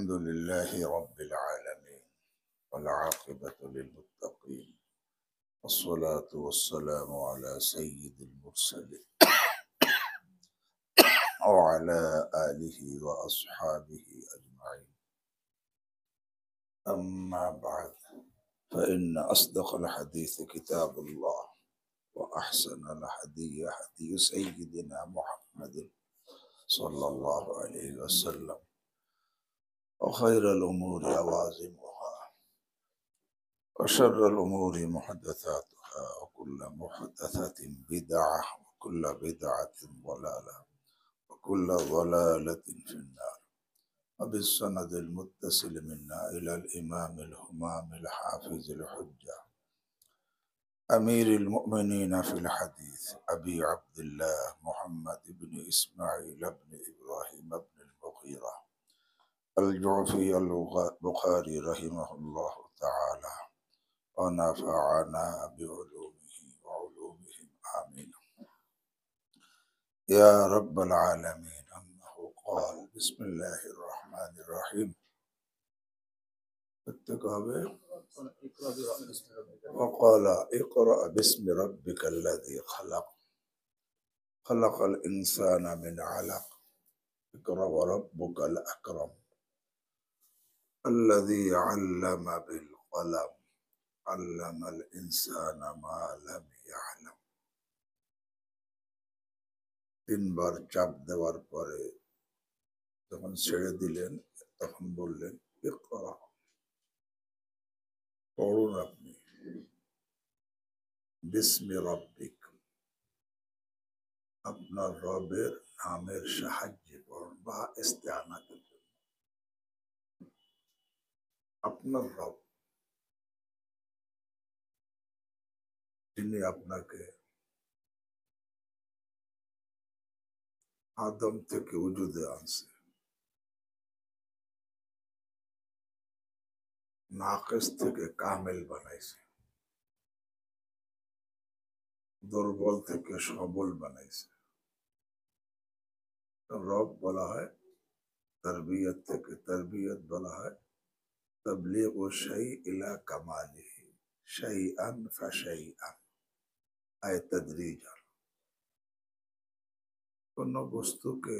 الحمد لله رب العالمين والعاقبة للمتقين والصلاة والسلام على سيد المرسلين وعلى آله وأصحابه أجمعين. أما بعد، فإن أصدق الحديث كتاب الله وأحسن الهدي هدي سيدنا محمد صلى الله عليه وسلم وخير الأمور لوازمها وشر الأمور محدثاتها وكل محدثة بدعة وكل بدعة ضلالة وكل ضلالة في النار. وبالسند المتصل منا إلى الإمام الهمام الحافظ الحجة أمير المؤمنين في الحديث أبي عبد الله محمد بن إسماعيل بن إبراهيم بن المغيرة الجعفي البخاري رحمه الله تعالى ونفعنا بعلومه وعلومهم آمين يا رب العالمين. أنه قال بسم الله الرحمن الرحيم وقال اقرأ باسم ربك الذي خلق خلق الإنسان من علق اقرأ وربك الأكرم الذي علم بالقلم علم الإنسان ما لم يعلم। তিনবার চাপ দেওয়ার পরে যখন ছেড়ে দিলেন তখন বললেন ইকরা, পড়ুন আপনি, বিসমি রব্বিক, আপনার রবের নামের সাহায্যে পড়ুন বা ইস্তেআনাতের জন্য। আপনার রব যিনি আপনাকে আদম থেকে উজুদে আনছে, নাকিস থেকে কামেল বানাইছে, দুর্বল থেকে সবল বানাইছে। রব বলা হয়, তারবিয়ত থেকে তারবিয়ত বলা হয় তাবলীগ শাই ইলা কামালিহি শাইআন ফাশাইআন, আয় তাদরিজান। কোন বস্তুকে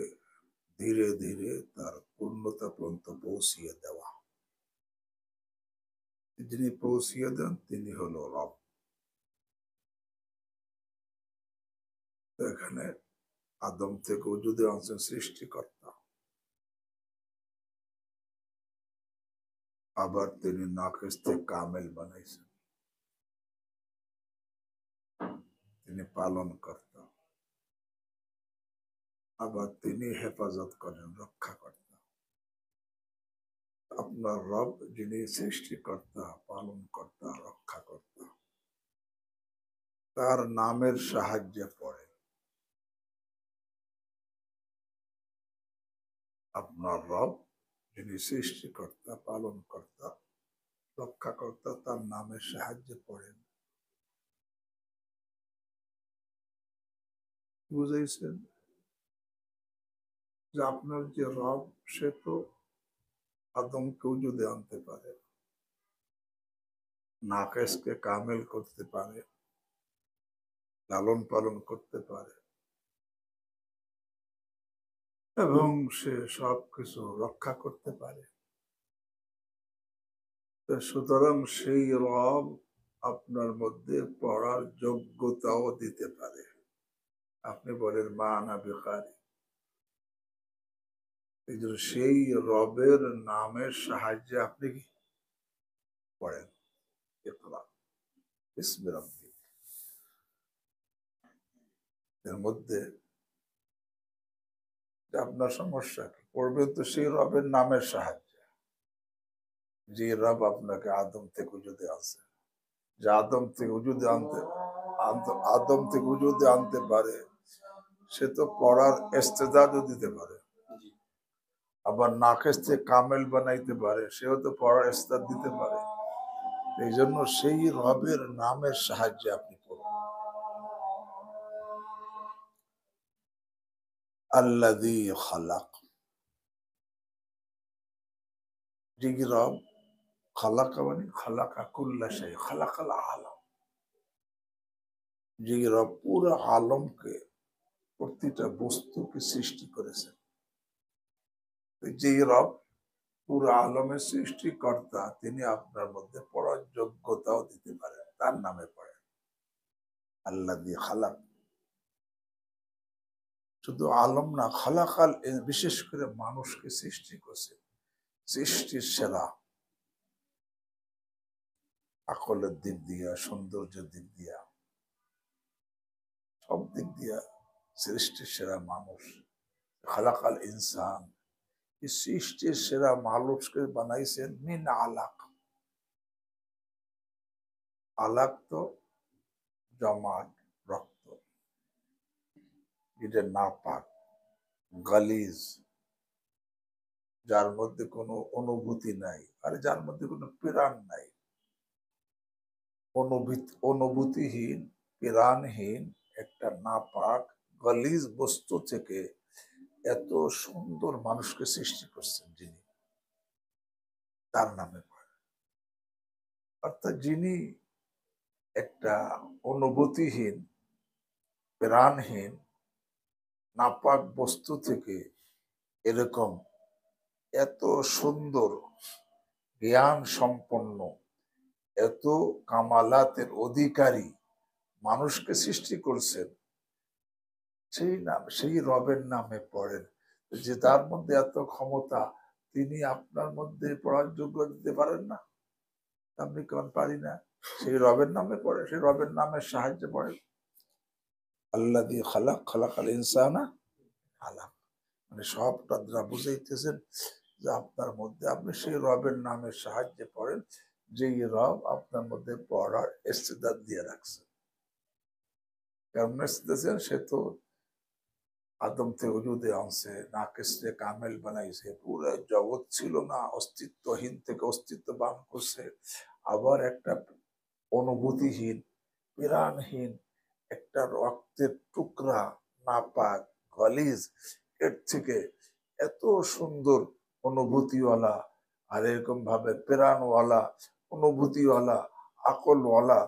ধীরে ধীরে তার পূর্ণতা পর্যন্ত পৌঁছিয়ে দেওয়া। যিনি পৌঁছিয়ে দেন তিনি হলো রব। এখানে আদম থেকে উজুদে আনছেন সৃষ্টিকর্তা, আবার তিনি নাকিস থেকে কামেল বানাইছেন, তিনি পালন কর্তা, আবার তিনি হেফাজত করেন, রক্ষা কর্তা। আপনার রব যিনি সৃষ্টিকর্তা, পালন কর্তা, রক্ষা কর্তা, তার নামের সাহায্যে পড়ে। আপনার রব যিনি সৃষ্টিকর্তা, পালন কর্তা, রক্ষা কর্তা, তার নামের সাহায্যে পড়েন। বুঝাইছেন যে আপনার যে রব সে তো আদমকে উজুদে আনতে পারে, নাকিসকে কামেল করতে পারে, লালন পালন করতে পারে, এবং সে সবকিছু রক্ষা করতে পারে। সুতরাং সেই রব আপনার মধ্যে পড়ার যোগ্যতাও দিতে পারে। আপনি বলেন মা না বেকারি, সেই রবের নামের সাহায্যে আপনি কি পড়েন, ইকরা বিসমি রাব্বিক। এর মধ্যে আপনার সমস্যা কি? পড়বেন তো সেই রবের নামের সাহায্যে, যে রব আপনাকে আদম থেকে উজুদে আনছে, যে আদম থেকে উজুদে আনতে পারে, সে তো পড়ার ইস্তেদাদও দিতে পারে। আবার নাকিস থেকে কামেল বানাইতে পারে, সেও তো পড়ার ইস্তেদাদ দিতে পারে। এই জন্য সেই রবের নামের সাহায্যে আপনি পড়ুন। আল্লাযী খালাক, যে রব খালাকা মানে খালাকা কুল্লা শাই, খালাকাল আলম, যে রব পুরো আলমকে, প্রতিটা বস্তুকে সৃষ্টি করেছেন। যে রব পুরো আলমের সৃষ্টিকর্তা, তিনি আপনার মধ্যে পড়ার যোগ্যতাও দিতে পারেন, তার নামে পড়েন আল্লাযী খালাক। শুধু আলম না, খালাকাল, বিশেষ করে মানুষকে সৃষ্টি করছে, সৃষ্টির সেরা, আকলের দিক দিয়া, সৌন্দর্যের দিক দিয়া, সব দিক দিয়া সৃষ্টির সেরা মানুষ। খালাকাল ইনসান, এই সৃষ্টির সেরা মানুষকে বানাইছেন মিন আলাক। আলাক তো জমাট, রক্ত, যেটা নাপাক, গালিজ, যার মধ্যে কোনো অনুভূতি নাই, আর যার মধ্যে কোনো প্রাণ নাই, অনুভূতিহীন, প্রাণহীন একটা নাপাক গালিজ বস্তু থেকে এত সুন্দর মানুষকে সৃষ্টি করছেন যিনি, তার নামে পড়ে। অর্থাৎ যিনি একটা অনুভূতিহীন, প্রাণহীন, নাপাক বস্তু থেকে এরকম এত সুন্দর, জ্ঞান সম্পন্ন, এত কামালাতের অধিকারী মানুষকে সৃষ্টি করছেন, সেই নাম, সেই রবের নামে পড়েন। যে তার মধ্যে এত ক্ষমতা, তিনি আপনার মধ্যে পড়ার যোগ্য দিতে পারেন না? আপনি কেমন পারি না? সেই রবের নামে পড়ে, সেই রবের নামের সাহায্যে পড়ে। আল্লাযী খালাক, খালাকাল ইনসানা আলাক, মানে সবটা দ্বারা বুঝাইতেছেন যে আপনার মধ্যে আপনি সেই রবের নামের সাহায্যে পড়েন, যেই রব আপনার মধ্যে পড়ার ইস্তেদাদ দিয়ে রাখছেন। কেমন ইস্তেদাদ? সে তো আদম থেকে ওজুদে আনছে, নাকিসকে কামেল বানাইছে, পুরো জগৎ ছিল না, অস্তিত্বহীন থেকে অস্তিত্ববান করছে। আবার একটা অনুভূতিহীন, প্রাণহীন একটা রক্তের টুকরা, নাপাক, গলিজ, এর থেকে এত সুন্দর অনুভূতিওয়ালা, আর এরকম ভাবে প্রাণওয়ালা, অনুভূতিওয়ালা, আকলওয়ালা,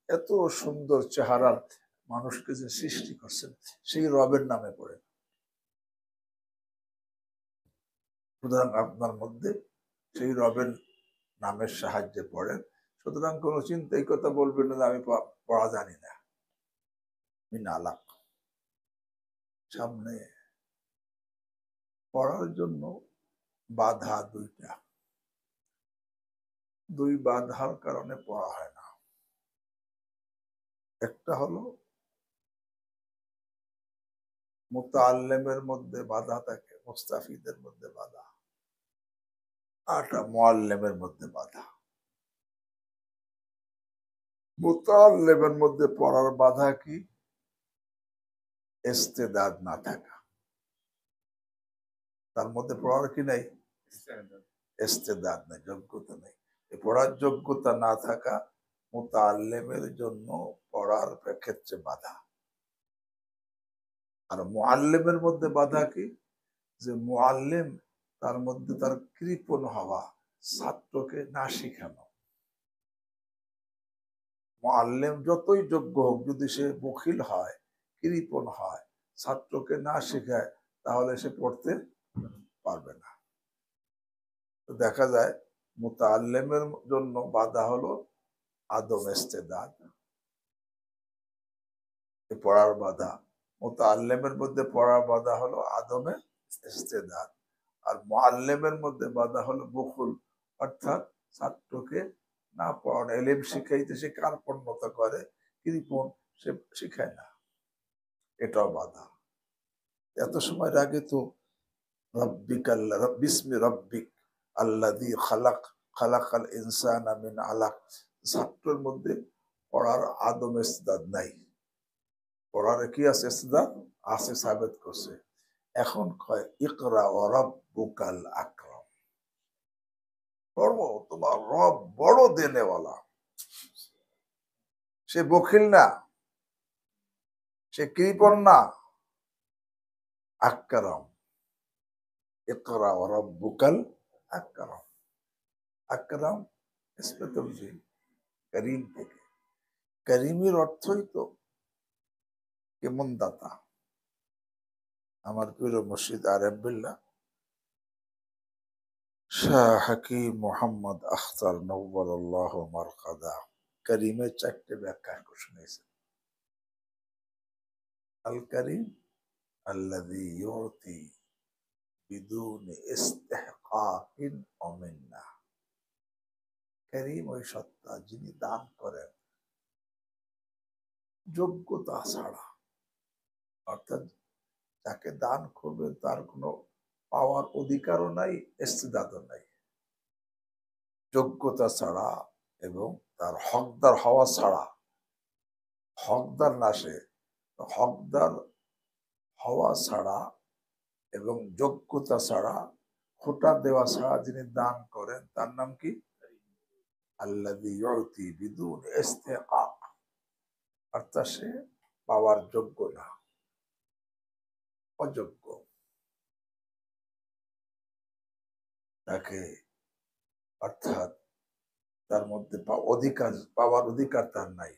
এত সুন্দর চেহারার মানুষকে যে সৃষ্টি করছেন, সেই রবের নামে পড়ে। সুতরাং আপনার মধ্যে সেই রবের নামের সাহায্যে পড়েন। সুতরাং কোনো চিন্তা এই কথা বলবেন না আমি পড়া জানি না। মিন আলাক, সামনে পড়ার জন্য বাধা দুইটা, দুই বাধার কারণে পড়া হয় না। একটা হলো মুতাআল্লিমের মধ্যে বাধা থাকে, মুস্তাফিদের মধ্যে বাধা, আরটা মুআল্লিমের মধ্যে বাধা। মুতাআল্লিমের মধ্যে পড়ার বাধা কি? ইস্তেদাদ না থাকা, তার মধ্যে পড়ার কি নাই? ইস্তেদাদ নাই, যোগ্যতা নেই। পড়ার যোগ্যতা না থাকা মুতাআল্লিমের জন্য পড়ার ক্ষেত্রে বাধা। আর মুআল্লিমের মধ্যে বাধা কি? যে মুআল্লিম, তার মধ্যে তার কৃপণ হওয়া, ছাত্রকে না শিখানো। মুআল্লিম যতই যোগ্য হোক, যদি সে বখিল হয়, কৃপণ হয়, ছাত্রকে না শেখায়, তাহলে সে পড়তে পারবে না। তো দেখা যায় মুতাআল্লিমের জন্য বাধা হলো আদম ইস্তেদাদ, পড়ার বাধা। মুতাআল্লিমের মধ্যে পড়ার বাধা হলো আদমে ইস্তেদাদ, আর মুআল্লিমের মধ্যে বাধা হলো বকুল, অর্থাৎ ছাত্রকে না পড়ানো, এলেম শিখাইতে সে কার্পণ্যতা করে, কৃপণ, সে শিখায় না, এটাও বাধা। এত সময়ের আগে তো রব্বিক আল্লাহ, বিসমি রব্বিক আল্লাযী খালাক, খালাকাল ইনসানা মিন আলাক, ছাত্রের মধ্যে পড়ার আদম ইস্তেদাদ নাই। পড়ার কি আছে? ইস্তেদাদ আছে, সাবেত করছে। এখন কয় ইকরা ওয়া রাব্বুকাল আকরাম, পড়ো, তোমার রব বড় দেনেওয়ালা। সে বখিল না, সে কৃপণ না, আকরাম, ইকরা ওয়া রাব্বুকাল আকরাম। আকরাম ইসমে তফজিল, করিম থেকে। করিমের অর্থই তো কেমন দাতা। আমার প্রিয় মুর্শিদ আরেফ বিল্লাহ শাহ হাকিম মোহাম্মদ আখতার নওয়ারাল্লাহ মারকাদা করিমের 4টে ব্যাখ্যা শুনেছেন। আল করিম আল্লাযী ইউতি বিদুনি ইস্তিহকাকিন ওয়া মিন্নাহ। করিম ওই সত্তা যিনি দান করেন যোগ্যতা ছাড়া, অর্থাৎ যাকে দান করবে তার কোনো পাওয়ার অধিকারও নাই, ইস্তিদাদও নাই, যোগ্যতা ছাড়া এবং তার হকদার হওয়া ছাড়া। হকদার না সে, হকদার হওয়া ছাড়া এবং যোগ্যতা ছাড়া, খোটা দেওয়া ছাড়া যিনি দান করেন তার নাম কি? আল্লাযী ইউতি বিদুন ইস্তিহকাক, অর্থাৎ সে পাওয়ার যোগ্য না, অযোগ্য। তাকে অর্থাৎ তার মধ্যে অধিকার, পাওয়ার অধিকার তার নাই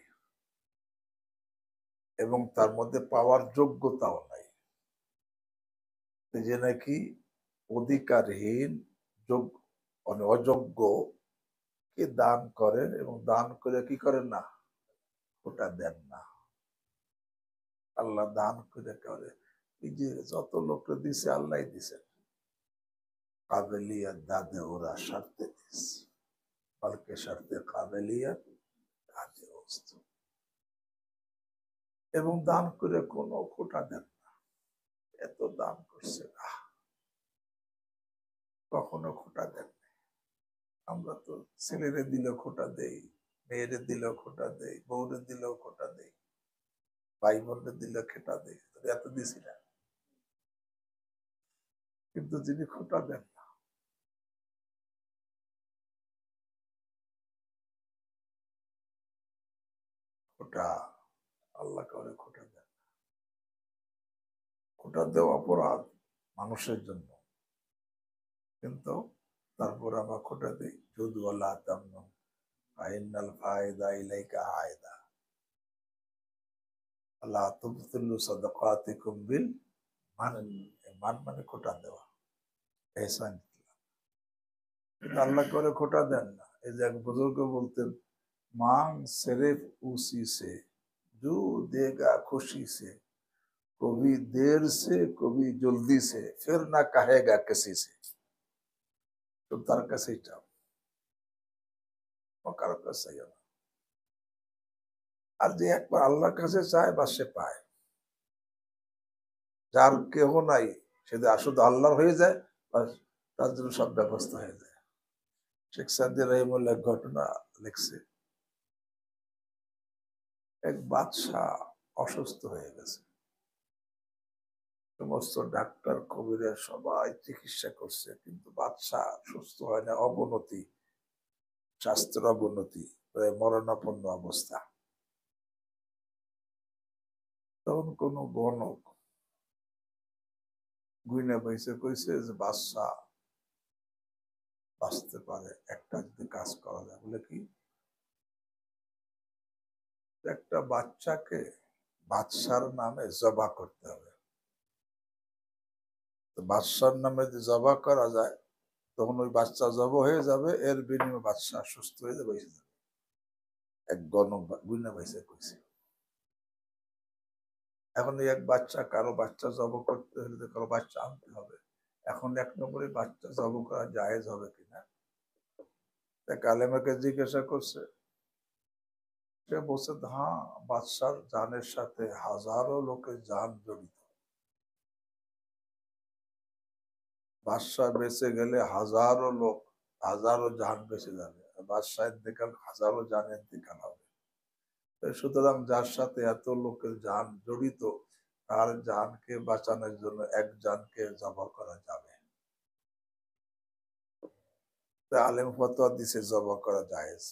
এবং তার মধ্যে পাওয়ার যোগ্যতাও নাই। যে নাকি অধিকারহীন, মানে অযোগ্য কে দান করেন এবং দান করে কি করেন না, ওটা দেন না। আল্লাহ দান করে করে এই যে যত লোককে দিছে আল্লাহ দিছেন, কাবেলিয়াত দাদে ওরা স্বার্থে দিস, বলকে স্বার্থে কাবেলিয়াত দাদে ওস্ত, এবং দান করে কোনো খোটা দেন না। এত দান করছে না, কখনো খোটা দেন না। আমরা তো ছেলেরে দিলেও খোটা দেই, মেয়েরে দিলেও খোটা দেই, বউরে দিলেও খোটা দেই, ভাই বোনরে দিলেও খেটা দেই, এত দিছি না। কিন্তু যিনি খোটা দেন না, খোটা আল্লাহ কাউরে খোটা দেন। খোটা দেওয়া অপরাধ মানুষের জন্য, কিন্তু তারপর আমরা খোটা দিই। যদু আল্লাহ তামনু ফাইনাল ফায়দা ইলাইকা আয়দা, আল্লাহ তুবতিলু সাদাকাতিকুম বিল মান। মান মানে খোটা দেওয়া, এহসান। আল্লাহ করে খোটা দেন না। এই যে এক বুজুর্গ বলতেন, मांग सिर्फ उसी से जो देगा खुशी से, कभी देर से कभी जल्दी से, फिर ना कहेगा किसी से। तो तार কাছে চাও, ও কারো কাছে চাইও না। আর যে একবার আল্লাহর কাছে চায় বা সে পায়। যার কেহ নাই সে শুধু আল্লাহর হয়ে যায়, তার জন্য সব ব্যবস্থা হয়ে যায়। শেখ সাদি রহিমুল্লাহ এক ঘটনা লিখছে, এক বাদশাহ অসুস্থ হয়ে গেছে। সমস্ত ডাক্তার কবিরা সবাই চিকিৎসা করছে, কিন্তু বাদশাহ সুস্থ হয় না, অবনতি, স্বাস্থ্যের অবনতি, প্রায় মরণাপন্ন অবস্থা। তখন কোন গণক গুইনা পাইছে, কইছে যে বাদশাহ বাঁচতে পারে, একটা যদি কাজ করা যায়। বলে কি? একটা বাচ্চাকে বাদশার নামে জবা করতে হবে। বাদশার নামে যদি জবা করা যায়, তখন ওই বাচ্চা জব হয়ে যাবে, এর বিনিময়ে বাদশাহ সুস্থ হয়ে যাবে। এক গণক গুইনা পাইছে কইছে। এখন এই এক বাচ্চা, কারো বাচ্চা জব করতে হলে কারো বাচ্চা আনতে হবে। এখন এক নম্বরে বাচ্চা জব করা জায়েজ হবে কিনা, আলেমাকে জিজ্ঞাসা করছে। সে বলছে, হ্যাঁ, বাদশার জানের সাথে হাজারো লোকের জান জড়িত। বাদশাহ বেঁচে গেলে হাজারো লোক, হাজারো জান বেঁচে যাবে। বাদশাহ ইন্তেকাল, হাজারো জান ইন্তেকাল হবে। সুতরাং যার সাথে এত লোকের জান জড়িত, তার জানকে বাঁচানোর জন্য এক জানকে জবা করা যাবে। আলেম ফতোয়া দিছে জবা করা জায়েজ।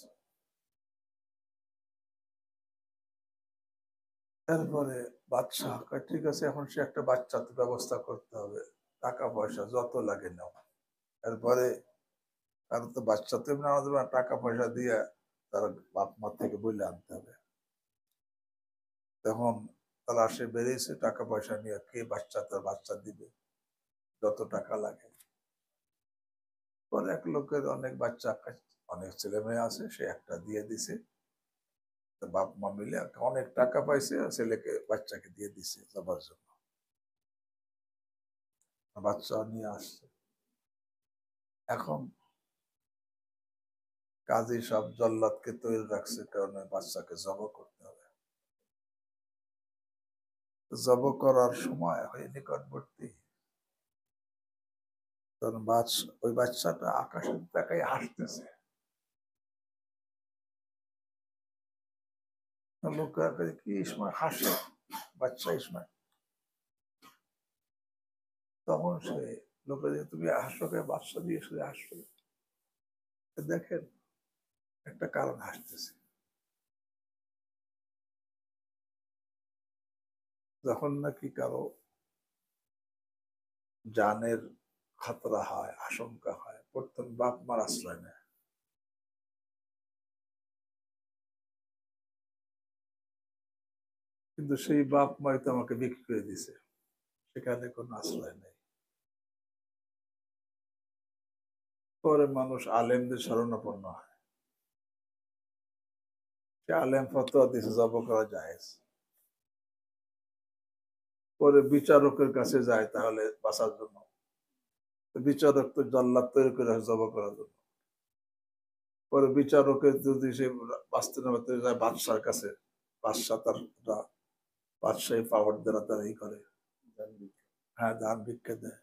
এরপরে বাদশাহ কয়, ঠিক আছে, এখন সে একটা বাচ্চা তো ব্যবস্থা করতে হবে, টাকা পয়সা যত লাগে নাও। এরপরে কারণ তো বাচ্চা তো এমনি আমাদের টাকা পয়সা দিয়ে তার বাপ মা থেকে বলে আনতে হবে। তখন তালাশে বেরিয়েছে, টাকা পয়সা নিয়ে কে তার বাচ্চা দিবে, যত টাকা লাগে। পরে এক লোকের অনেক বাচ্চা, অনেক ছেলে মেয়ে আছে, সে একটা দিয়ে দিছে। বাপ মা মিলে অনেক টাকা পাইছে, ছেলেকে বাচ্চাকে দিয়ে দিছে যাবার জন্য। বাচ্চা নিয়ে আসছে। এখন কাজী সব জল্লাদকে তৈরি রাখছে, কারণ বাচ্চাকে জবাই করতে হবে। জবাই করার সময় হয়ে নিকটবর্তী, তখন ওই বাচ্চাটা আকাশের তাকায় হাসতেছে। লোকেরা কি ইসমাইল হাসে, বাচ্চা ইসমাইল। তখন সে লোকে, তুমি হাসো, বাচ্চা দিয়ে শুধু হাসো। দেখেন একটা কারণ হাসতেছে, যখন নাকি কারো জানের খতরা হয়, আশঙ্কা হয়, প্রথম বাপ মার আশ্রয় নেয়। কিন্তু সেই বাপ মাই তো আমাকে বিক্রি করে দিছে, সেখানে কোনো আশ্রয় নেই। পরে মানুষ আলেমদের শরণাপন্ন হয়, সে আলেম ফতোয়া দিছে জব করা যায়। পরে বিচারকের কাছে যায় তাহলে বাঁচার জন্য, বিচারক তো জল্লাদ তৈরি করে জব করার জন্য। পরে বিচারকের যদি সে বাঁচতে না বাঁচতে যায় বাদশার কাছে, বাদশাহ তার বাদশাহী পাওয়ার দ্বারা তারা ই করে, হ্যাঁ দান ভিক্ষা দেয়।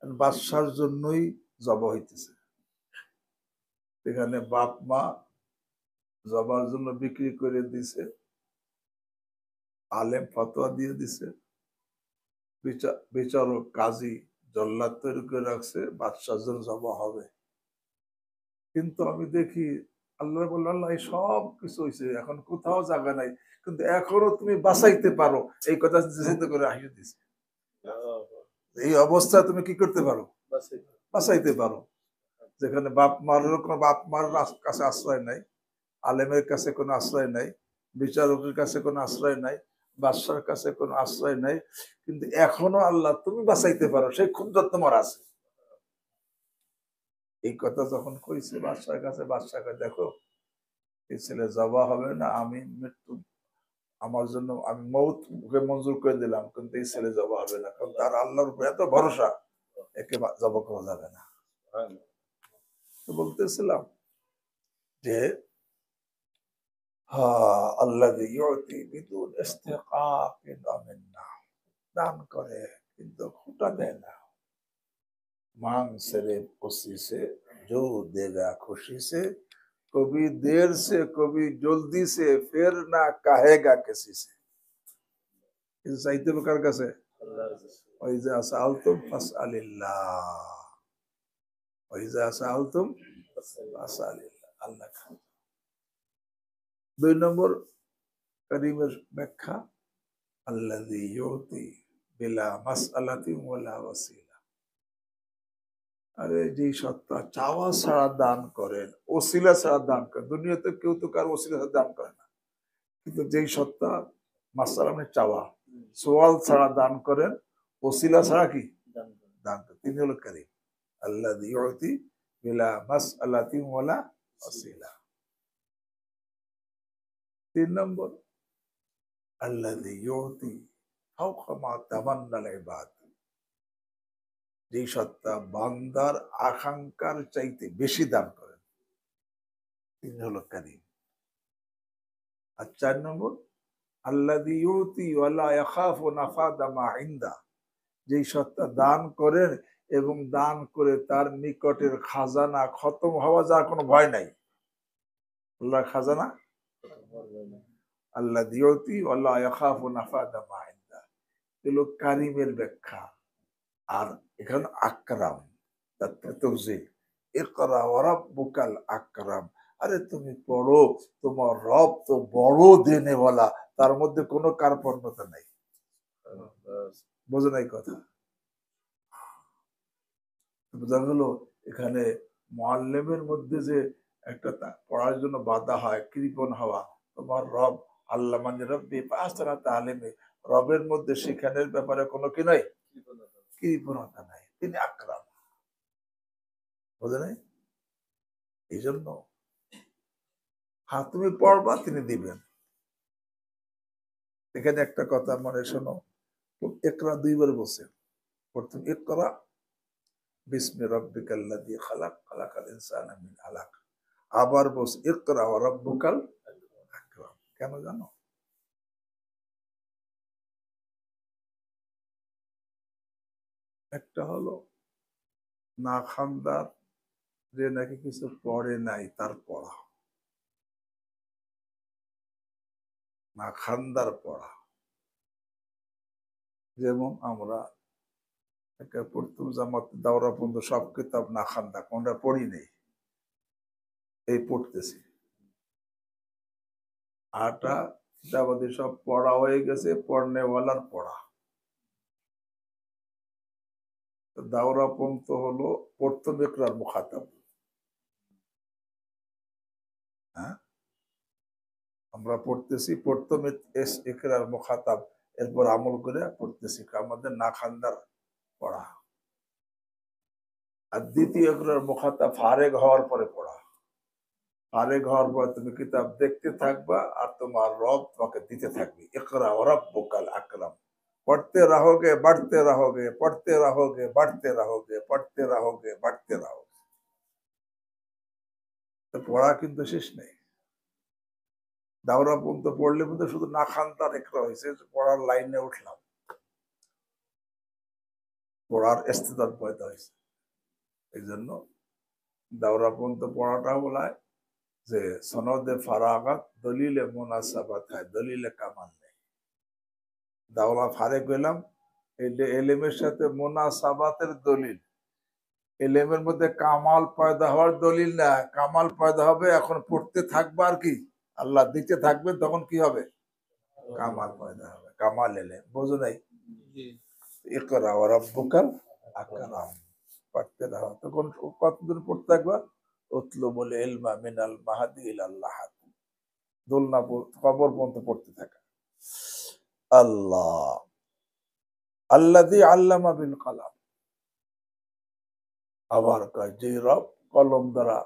বাদশার জন্যই জব হইতেছে। এখানে বাপ মা জবার জন্য বিক্রি করে দিছে, আলেম ফতোয়া দিয়ে দিছে, বিচারক কাজী জল্লাদ তৈরি করে রাখছে, বাদশার জন্য জবা হবে। কিন্তু আমি দেখি আল্লাহ বলল, আল্লাহ এই সব কিছু হয়েছে, এখন কোথাও জায়গা নাই, কিন্তু এখনো তুমি বাঁচাইতে পারো, এই কথা চিন্তা করে হাসিয়ে দিছে। এই অবস্থায় তুমি কি করতে পারো, বাঁচাইতে পারো। যেখানে বাপ মার কাছে আশ্রয় নাই, আলেমের কাছে কোনো আশ্রয় নাই, বিচারকের কাছে কোনো আশ্রয় নাই, বাদশার কাছে কোনো আশ্রয় নাই, কিন্তু এখনো আল্লাহ তুমি বাঁচাইতে পারো, সেই ক্ষুদ্র তোমার আছে। এই কথা যখন কইছে বাদশার কাছে, বাদশাকে দেখো এই ছেলে জবা হবে না, আমি মৃত্যু আমার জন্য আমি মৌতকে মঞ্জুর করে দিলাম, কিন্তু এই ছেলে জবা হবে না, কারণ তার আল্লাহর উপর এত ভরসা, একে জবা করা যাবে না। বলতেছিলাম যে দান করে কিন্তু খুঁটা দেয় না। मांग सरे उसी से जो देगा खुशी से, कभी देर से कभी जल्दी से, फिर ना कहेगा किसी से। इस साहित्य प्रकार का से वैजा सालतुम फसअलिल्लाह, वैजा सालतुम फसअलिल्लाह, अल्लाह का। 2 নম্বর करीमेर व्याख्या, अल्लाजी युती बिला मसअलातिन वला वसीला। আরে যে সত্তা চাওয়া ছাড়া দান করেন, ওসিলা ছাড়া দান করেন, দুনিয়াতে কেউ তো কার ওসিলা ছাড়া দান করে না, কিন্তু যেই সত্তা মাসালা মানে চাওয়া, সোয়াল ছাড়া দান করেন, ওসিলা ছাড়া কি দান করেন, তিনি হলো কারীম। আল্লাযী ইউতি বিলা মাসআলাতিন ওয়ালা ওসিলা। 3 নম্বর, আল্লাযী ইউতি ফাওকা মা তামান্নাল ইবাদ। যেই সত্তা বান্দার আকাঙ্ক্ষার চাইতে বেশি দান করেন, তিনি হলো কারীম। আর 4 নম্বর, আল্লাযী ইউতি ওয়ালা ইয়াখাফু নাফাদা মা ইনদা। যেই সত্তা দান করেন এবং দান করে তার নিকটের খাজানা খতম হওয়া যার কোনো ভয় নাই। আল্লাহর খাজানা, আল্লাযী ইউতি ওয়ালা ইয়াখাফু নাফাদা মা ইনদা, এগুলো কারীমের ব্যাখ্যা। আর এখানে আকরাম, তাফসীর, ইকরা ওয়া রাব্বুকাল আকরাম। আরে তুমি পড়ো, তোমার রব তো বড় দেনেওয়ালা, তার মধ্যে কোনো কার্পণ্যতা নাই। বোঝো নাই কথা, বোঝা গেল। এখানে মুআল্লিমের মধ্যে যে একটা পড়ার জন্য বাধা হয়, কৃপণ হওয়া, তোমার রব আল্লাহ মানে রব্বি ফাহসানা তালিমে, রবের মধ্যে শিখানোর ব্যাপারে কোনো কি নাই, কৃপণতা নাই, তিনি আকরাম। বুঝে নাই? এই জন্য হ্যাঁ তুমি পড়বা, তিনি দিবেন। এখানে একটা কথা মনে শোনো, ইকরা দুইবার বলছে, প্রথম ইকরা বিসমি রাব্বিকাল্লাযী খালাক, খালাকাল ইনসানা মিন আলাক। আবার বলছে ইকরা ওয়া রাব্বুকাল আকরাম। কেন জানো? একটা হলো না খানদার যে নাকি কিছু পড়ে নাই তার পড়া, না খানদার পড়া। যেমন আমরা প্রথম জামাত দাওরা পর্যন্ত সব কিতাব না খান্দা, কোনটা পড়ি নেই, এই পড়তেছি। আটা কিতাবাদি সব পড়া হয়ে গেছে, পড়নেওয়ালার পড়া। দাওরা পর্যন্ত হলো প্রথম ইকরার মুখাতাব। হ্যাঁ, আমরা পড়তেছি প্রথম ইকরার মুখাতাব, এরপর আমল করে পড়তেছি, আমাদের না খান্দার পড়া। আর দ্বিতীয় ইকরার মুখাতাব ফারেগ হওয়ার পরে পড়া। ফারেগ হওয়ার পর তুমি কিতাব দেখতে থাকবা আর তোমার রব তোমাকে দিতে থাকবে। ইকরা ওয়া রাব্বুকাল আকরাম। पढ़ते रहोगे, बढ़ते रहोगे, पढ़ते रहोगे, बढ़ते रहोगे, पढ़ते रहोगे, बढ़ते रहोगे। তো পড়া কিন্তু শেষ নেই। দাওরা পর্যন্ত পড়লে কিন্তু শুধু না খানতার একটা হয়েছে, পড়ার লাইনে উঠলাম, পড়ার ইস্তেদাদ পয়দা হয়েছে। এই জন্য দাওরা পর্যন্ত পড়াটা বলায় যে সনদে ফারাগাত দলিলে মুনাসাবাত হয়, দলিলে কামাল নেই। দাওরা ফারেক গেলাম, এলেমের সাথে মুনাসাবাতের দলিল, এলেমের মধ্যে কামাল পয়দা হওয়ার দলিল না। কামাল পয়দা হবে এখন পড়তে থাকবে আর কি আল্লাহ দিতে থাকবে, তখন কি হবে? কামাল পয়দা হবে, কামাল এলে। বোঝো নাই? ইকরা ওয়া রাব্বুকাল আকরাম। পড়তে দাও, তখন কতদিন পড়তে থাকবা? উতলুবুল ইলমা মিনাল মাহদি ইলাল লাহাদ। দোলনা কবর পর্যন্ত পড়তে থাকা। আল্লাহ আল্লাযী আল্লামা বিল কলম। আবার কয় যে রব কলম দ্বারা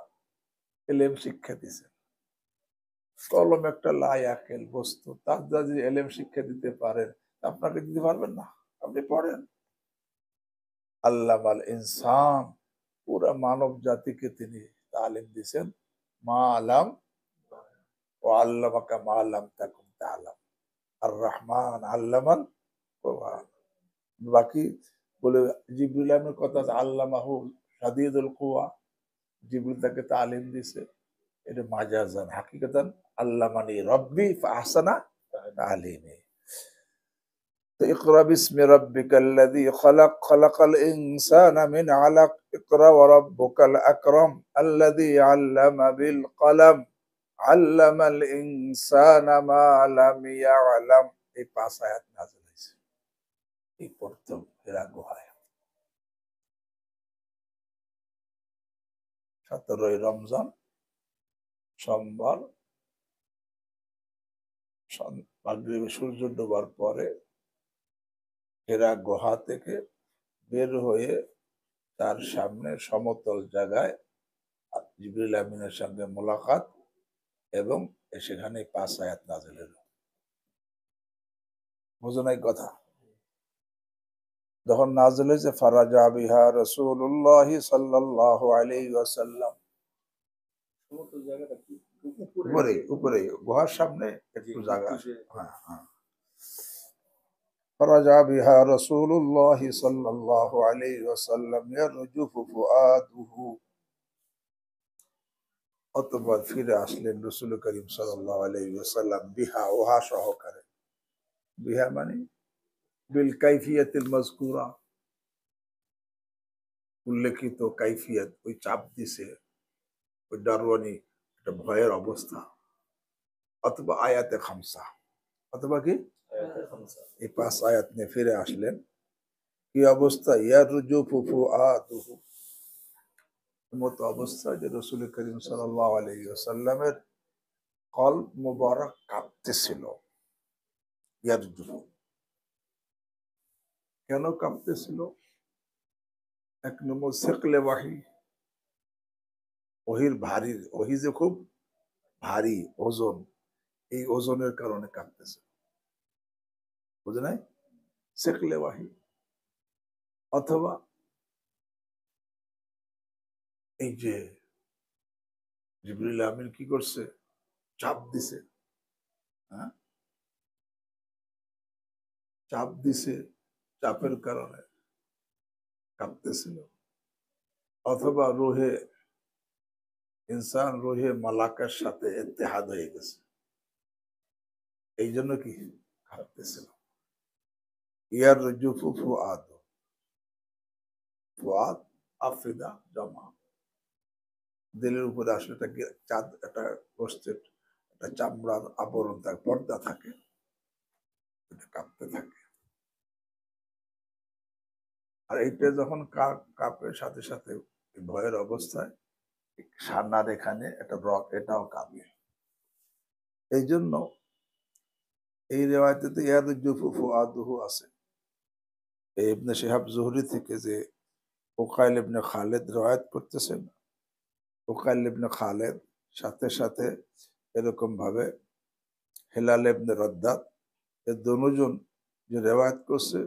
ইলম শিক্ষা দিয়েছে। কলম একটা লায়াকেল বস্তু, তার দ্বারা যদি ইলম শিক্ষা দিতে পারেন, আপনাকে দিতে পারবেন না? আপনি পড়েন। আল্লামাল ইনসান, পুরা মানব জাতিকে তিনি তালিম দিয়েছেন। মা আলাম ও আল্লামাকা মা আলাম তাকুম তাআলাম। আর রহমান আল্লামাল কুরআন। বাকি বলে জিবরিল আমিনের কথা আছে, আল্লামাহু শাদীদুল কুওয়া, জিবরিল তাকে তালিম দিয়েছে। এটা মাজাজান, হাকিকাতান আল্লামানি রব্বি ফাহসানা তালিমি। اقرأ باسم ربك الذي خلق، خلق الإنسان من علق، اقرأ وربك الأكرم الذي علم بالقلم علم الإنسان ما لم يعلم। এই 5 আয়াত নাযিল হয়েছে এই প্রথম হিরা গুহায়। 17 রমজান সোমবার মাগরিবে সূর্য ডোবার পরে হিরা গুহা থেকে বের হয়ে তার সামনে সমতল জায়গায় জিবরিল আমিনের সঙ্গে মোলাকাত এবং সেখানে 5 আয়াত নাযিল হলো। বুঝো নাই কথা? যখন নাযিল হয়েছে ফারাজা বিহা রাসূলুল্লাহ সাল্লাল্লাহু আলাইহি ওয়াসাল্লাম, সমতল জায়গাটা কি উপরে, উপরে গুহার সামনে একটু জায়গা আছে। হ্যাঁ হ্যাঁ। فرجع بها رسول الله صلى الله عليه وسلم يرجف فؤاده। অতঃপর ফিরে আসলেন রাসূল করিম সাল্লাল্লাহু আলাইহি ওয়াসাল্লাম বিহা, ওহা সহকারে। বিহা মানে বিল কাইফিয়াতিল মাযকুরা, উল্লেখিত কাইফিয়াত, ওই চাপ দিছে, ওই ডারওয়ানি একটা ভয়ের অবস্থা। অথবা আয়াতে খামসা, অথবা কি এই 5 আয়াত নিয়ে ফিরে আসলেন। কি অবস্থা? ইয়ারজুফু ফুআদুহু, মতো অবস্থায় যে রাসূল করিম সাল্লাল্লাহু আলাইহি ওয়াসাল্লামের কলব মুবারক কাঁপতেছিল। ইয়ারজুফু, কেন কাঁপতেছিল? এক নম্বর সিকলে ওয়াহি, ওহির ভারী, ওহি যে খুব ভারী ওজন, এই ওজনের কারণে কাঁপতেছে। বুঝে নাই? সিকলে ওয়াহি। অথবা এই যে জিবরিল আমিন কি করছে, চাপ দিছে। হ্যাঁ, চাপ দিছে, চাপের কারণে কাঁপতেছিল। অথবা রুহে ইনসান, রুহে মালাকার সাথে ইত্তেহাদ হয়ে গেছে, এই জন্য কি কাঁপতেছিল। ইয়ার জুফু ফুআদ, ফুআদ আফিদা জমা, দিলের উপরে আসলে একটা চাঁদ, একটা গোষ্ঠীর একটা চামড়ার আবরণ থাকে, পর্দা থাকে, এটা কাঁপতে থাকে। আর এইটা যখন কাঁপের সাথে সাথে ভয়ের অবস্থায় সান্নার এখানে একটা রক, এটাও কাঁপে। এই জন্য এই রেওয়ায়তে ইয়াদ জুফু ফুআদুহু আছে। ইবনে শিহাব জুহরি থেকে যে উকাইল ইবনে খালেদ রেওয়ায়াত করতেছেন, উকাইল ইবনে খালেদ সাথে সাথে এরকম ভাবে হেলাল ইবনে রদ্দাদ, এই দুজন যে রেওয়ায়াত করছে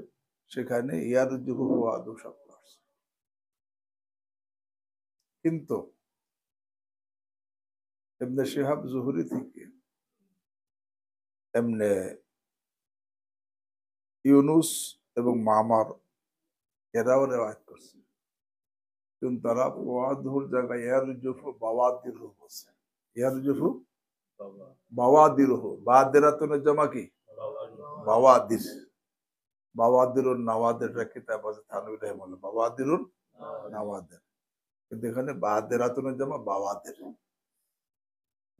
সেখানে ইয়াদ জুফু ফুআদু শব্দ আসছে। কিন্তু ইবনে শিহাব জুহরি থেকে এমনে ইউনুস এবং মামার এরাও রেওয়ায়ত করছে, কিন্তু তারা ফুআদুর জায়গায় ইয়ারজুফু বাওয়াদিরহু বলছে। ইয়ারজুফু বাওয়াদিরহু, বাদেরাতুনের জমা কি? বাওয়াদির। বাওয়াদিরুন নাওয়াদের কিতাব আছে থানভী রাহিমাহুল্লাহ, বাওয়াদিরুন নাওয়াদের, কিন্তু এখানে বাদেরাতুনের জমা বাওয়াদির।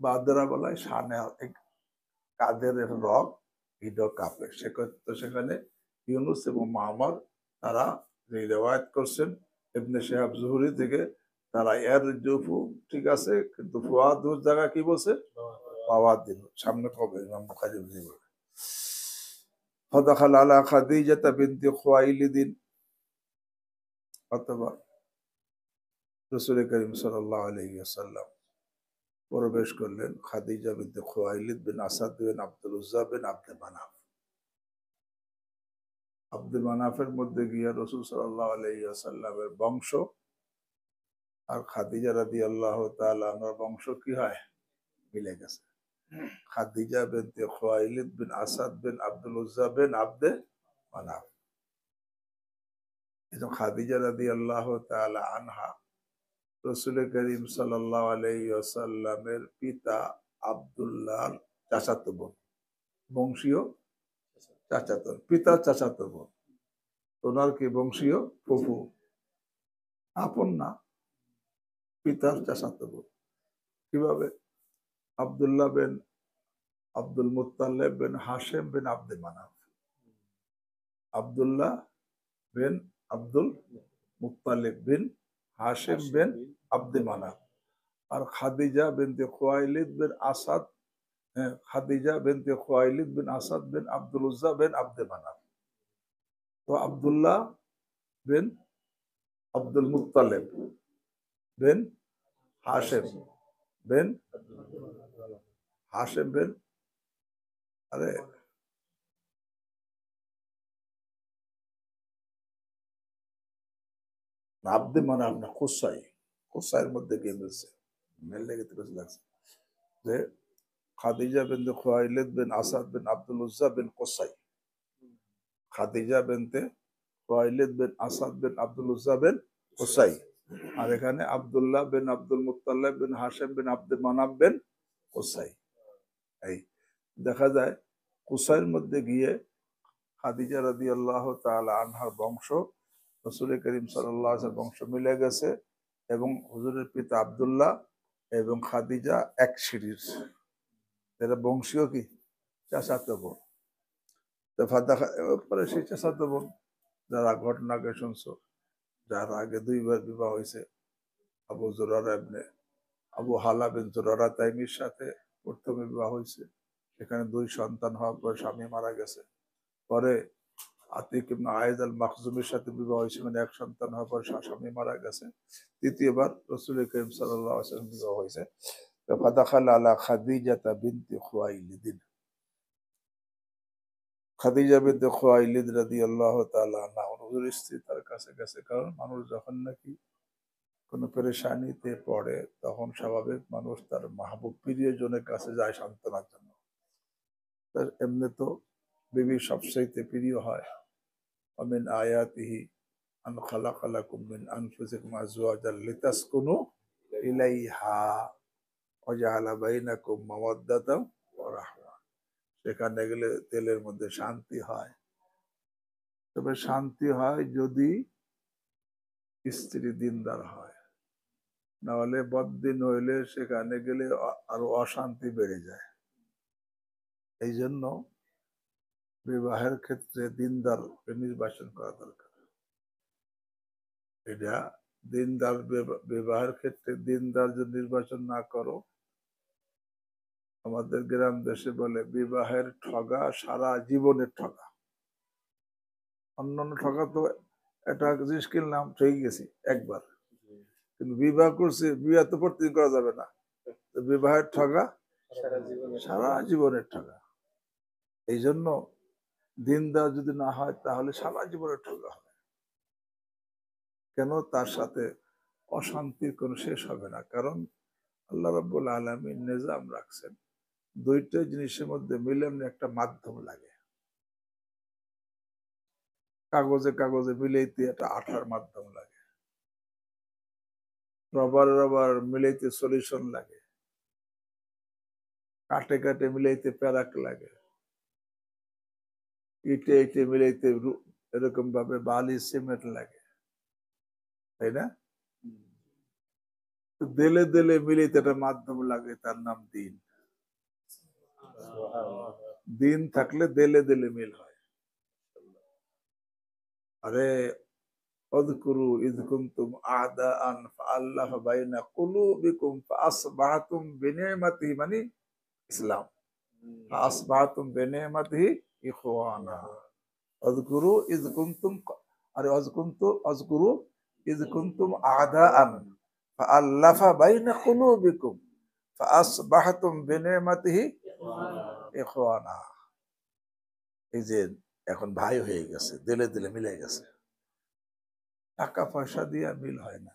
বাদেরা বলায় শানে কাদের রগ, হৃদয় কাঁপে। সেখানে ইউনুস এবং মামার তারা যে রেওয়ায়ত করছেন ইবনে শিহাব জুহরি থেকে, তারা ইয়ারজুফু ঠিক আছে, কিন্তু ফুআদুর জায়গা কি বলছে? বাওয়াদির। সামনে কবে ইমাম বুখারী বলে ফাদাখাল আলা খাদিজাতা বিনতি খুয়াইলিদিন, অথবা রাসূল করিম সাল্লাল্লাহু আলাইহি ওয়াসাল্লাম প্রবেশ করলেন খাদিজা বিনতে খুয়াইলিদ বিন আসাদ বিন আব্দুল উজ্জা বিন আব্দে মানাফ। আব্দুল মানাফের মধ্যে গিয়া রাসূল সাল্লাল্লাহু আলাইহি ওয়াসাল্লামের বংশ আর খাদিজা রাদিয়াল্লাহু তাআলা আনহার বংশ কি হয়, মিলে গেছে। খাদিজা বিনতে খুয়াইলিদ বিন আসাদ বিন আব্দুল উজ্জা বিন আব্দে মানাফ। এই খাদিজা রাদিয়াল্লাহু তাআলা আনহা রাসূল করিম সাল্লাল্লাহু আলাইহি ওয়াসাল্লামের পিতা আব্দুল্লাহর চাচাতো বোন, বংশীয় চাচাতো, পিতা চাচাতো বোন, ওনার কি বংশীয় ফুফু, আপন না, পিতার চাচাতো বোন। কিভাবে? আব্দুল্লাহ বিন আব্দুল মুত্তালিব বিন হাশেম বিন আব্দে মানাফ। আব্দুল্লাহ বিন আব্দুল মুত্তালিব বিন হাশেম বিন আব্দে মানাফ। আর খাদিজা বিনতে খুয়াইলিদ বিন আসাদ, খাদিজা বিনতে খুয়াইলিদ বিন আসাদ বিন আব্দুল উজ্জা বিন আব্দে মানাফ। তো আব্দুল্লাহ বিন আব্দুল মুত্তালিব বিন হাশেম বিন হাশেম বিন, আরে আব্দে মানাফ না, কুসাই, কুসাইয়ের মধ্যে গিয়ে মিলছে, মেল লেগে লাগছে যে খাদিজা বিনতে খুয়াইলিদ বিন আসাদ বিন আব্দুল উজ্জা বিন কুসাই, খাদিজা বিনতে খুয়াইলিদ বিন আসাদ বিন আব্দুল উজ্জা বিন কুসাই। আর এখানে আব্দুল্লাহ বিন আব্দুল মুত্তালিব বিন হাশেম বিন আব্দে মানাফ বিন কুসাই। এই দেখা যায় কুসাইয়ের মধ্যে গিয়ে খাদিজা রাদিয়াল্লাহু তাআলা আনহার বংশ রাসূল করিম সাল্লাল্লাহু আলাইহি ওয়াসাল্লাম বংশ মিলে গেছে, এবং হুজুরের পিতা আব্দুল্লাহ এবং খাদিজা এক সিঁড়ির, এরা বংশীয় কি চাচাতো বোন। তো পরে সেই চাচাতো বোন যারা ঘটনাকে শুনছো, যার আগে দুইবার বিবাহ হয়েছে, আবু জুরারা ইবনে আবু হালা বিন জুরারা তাইমির সাথে প্রথমে বিবাহ হয়েছে। সেখানে 2 সন্তান হওয়ার পর স্বামী মারা গেছে। পরে আতিক ইবনে আয়েদ আল মাখজুমের সাথে বিবাহ হয়েছে, মানে 1 সন্তান হওয়ার পর স্বামী মারা গেছে। তৃতীয়বার রাসূল করিম সাল্লাল্লাহু আলাইহি ওয়াসাল্লাম বিবাহ হয়েছে। ফাদাখালা আলা খাদিজাতা বিনতি খুয়াইলিদ। খাদিজা বিনতে খুয়াইলিদ রাদিয়াল্লাহু তাআলা আনহা হুজুরের স্ত্রী তার কাছে গেছে। কারণ মানুষ যখন নাকি কোনো পেরেশানিতে পড়ে তখন স্বাভাবিক মানুষ তার মাহবুব প্রিয়জনের কাছে যায় সান্ত্বনার জন্য। তার এমনি তো বিবি সবচাইতে প্রিয় হয়। ওমিন আয়াতিহি আন খালাকা লাকুম মিন আনফুসিকুম আজওয়াজান লিতাসকুনু ইলাইহা ওয়া জাআলা বাইনাকুম মাওয়াদ্দাতাও ওয়া রাহমা। সেখানে গেলে তেলের মধ্যে শান্তি হয়। তবে শান্তি হয় যদি স্ত্রী দিনদার হয়, নাহলে বদ্দিন হইলে সেখানে গেলে আরো অশান্তি বেড়ে যায়। এই জন্য বিবাহের ক্ষেত্রে দিনদার নির্বাচন করা দরকার। এটা দিনদার বিবাহের ক্ষেত্রে দিনদার যদি নির্বাচন না করো, আমাদের গ্রাম দেশে বলে বিবাহের ঠগা সারা জীবনের ঠগা। অন্যান্য ঠগা তো একটা জিনিস কিনলাম ঠিক গেছি একবার, কিন্তু বিবাহ করছে, বিবাহ তো প্রতিদিন করা যাবে না। বিবাহের ঠগা সারা জীবনের ঠগা। এই জন্য দিনদার যদি না হয় তাহলে সারা জীবনের ঠগা হবে। কেন? তার সাথে অশান্তির কোনো শেষ হবে না। কারণ আল্লাহ রাব্বুল আলামিন নিজাম রাখছেন, 2টা জিনিসের মধ্যে মিলানো একটা মাধ্যম লাগে। কাগজে কাগজে মিলাইতে একটা আঠার মাধ্যম লাগে, রবার রবার মিলাইতে সলিউশন লাগে, কাটে কাটে মিলাইতে প্যারাক লাগে, ইটে ইটে মিলাইতে এরকম ভাবে বালি সিমেন্ট লাগে, তাই না? দেলে দেলে মিলাইতে একটা মাধ্যম লাগে, তার নাম দিন। দিন থাকলে দেলে দেলে মিল হয়। আরে اذكروا إذ كنتم أعداء فألف بين قلوبكم فأصبحتم بنعمته মানে ইসলাম, فأصبحتم بنعمته إخوانا اذكروا إذ كنتم আরে اذكروا إذ كنتم أعداء فألف بين قلوبكم فأصبحتم بنعمته إخوانا। এই যে এখন ভাই হয়ে গেছে, দিলে দিলে মিলে গেছে। টাকা পয়সা দিয়ে মিল হয় না।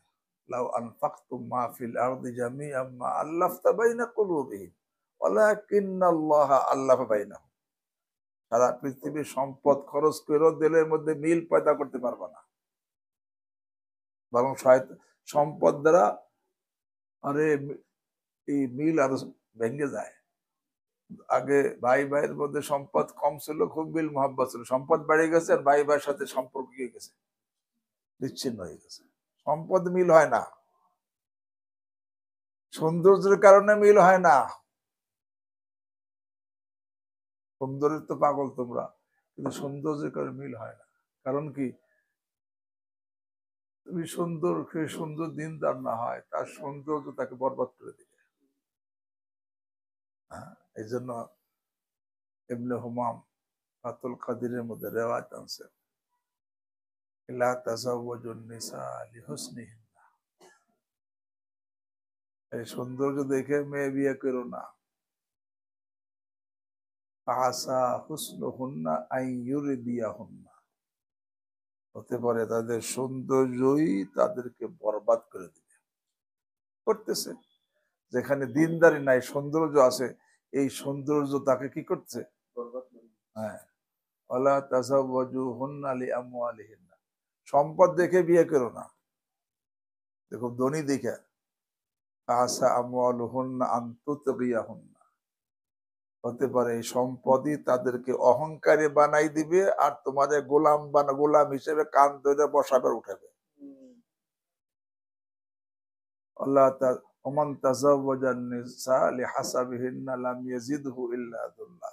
লাউ আনফাকতুম মা ফিল আরদি জামিআন মা আল্লাফতা বাইনা কুলুবিহিম ওয়ালাকিন্নাল্লাহা আল্লাফা বাইনাহুম। সারা পৃথিবীর সম্পদ খরচ করেও দিলের মধ্যে মিল পয়দা করতে পারবে না, বরং সম্পদ দ্বারা আরে এই মিল আরো ভেঙে যায়। আগে ভাই ভাইয়ের মধ্যে সম্পদ কম ছিল, খুব মিল মহব্বত ছিল। সম্পদ বেড়ে গেছে আর ভাই ভাইয়ের সাথে সম্পর্ক গিয়ে গেছে, বিচ্ছিন্ন হয়ে গেছে। সম্পদ মিল হয় না, সৌন্দর্যের কারণে মিল হয় না। সৌন্দর্যের তো পাগল তোমরা, কিন্তু সৌন্দর্যের কারণে মিল হয় না। কারণ কি? তুমি সুন্দর দিনদার না হয়, তার সৌন্দর্য তাকে বরবাদ করে দিবে। হ্যাঁ, এই জন্য ইবনে হুমাম ফাতুল কাদিরের মধ্যে রেওয়ায়াত আনছে, লা তাযাওয়াজুন নিসা লিহুসনিহিন্না। এই সৌন্দর্য দেখে মেয়ে বিয়ে করো না। আসা হুসনুহুন্না আন ইউরিদিয়াহুন্না। হতে পারে তাদের সৌন্দর্যই তাদেরকে বরবাদ করে দিবে। করতেছে। যেখানে দিনদারি নাই, সৌন্দর্য আছে, এই সৌন্দর্য তাকে কি করছে? হ্যাঁ, ওয়ালা তাযাওয়াজুহুন্না লিআমওয়ালিহিন্না। সম্পদ দেখে বিয়ে করো না। দেখো ধনী দেখে, আসা আমওয়ালুহুন্না আন তুতগিয়াহুন্না। হতে পারে এই সম্পদই তাদেরকে অহংকারী বানাই দিবে আর তোমাদের গোলাম হিসেবে কান ধরে বসাবার উঠাবে। আল্লাহ ওমান তাযাওয়াজান নিসা লিহাসাবিহিন্না লাম ইয়াজিদহু ইল্লা দুল্লাহ।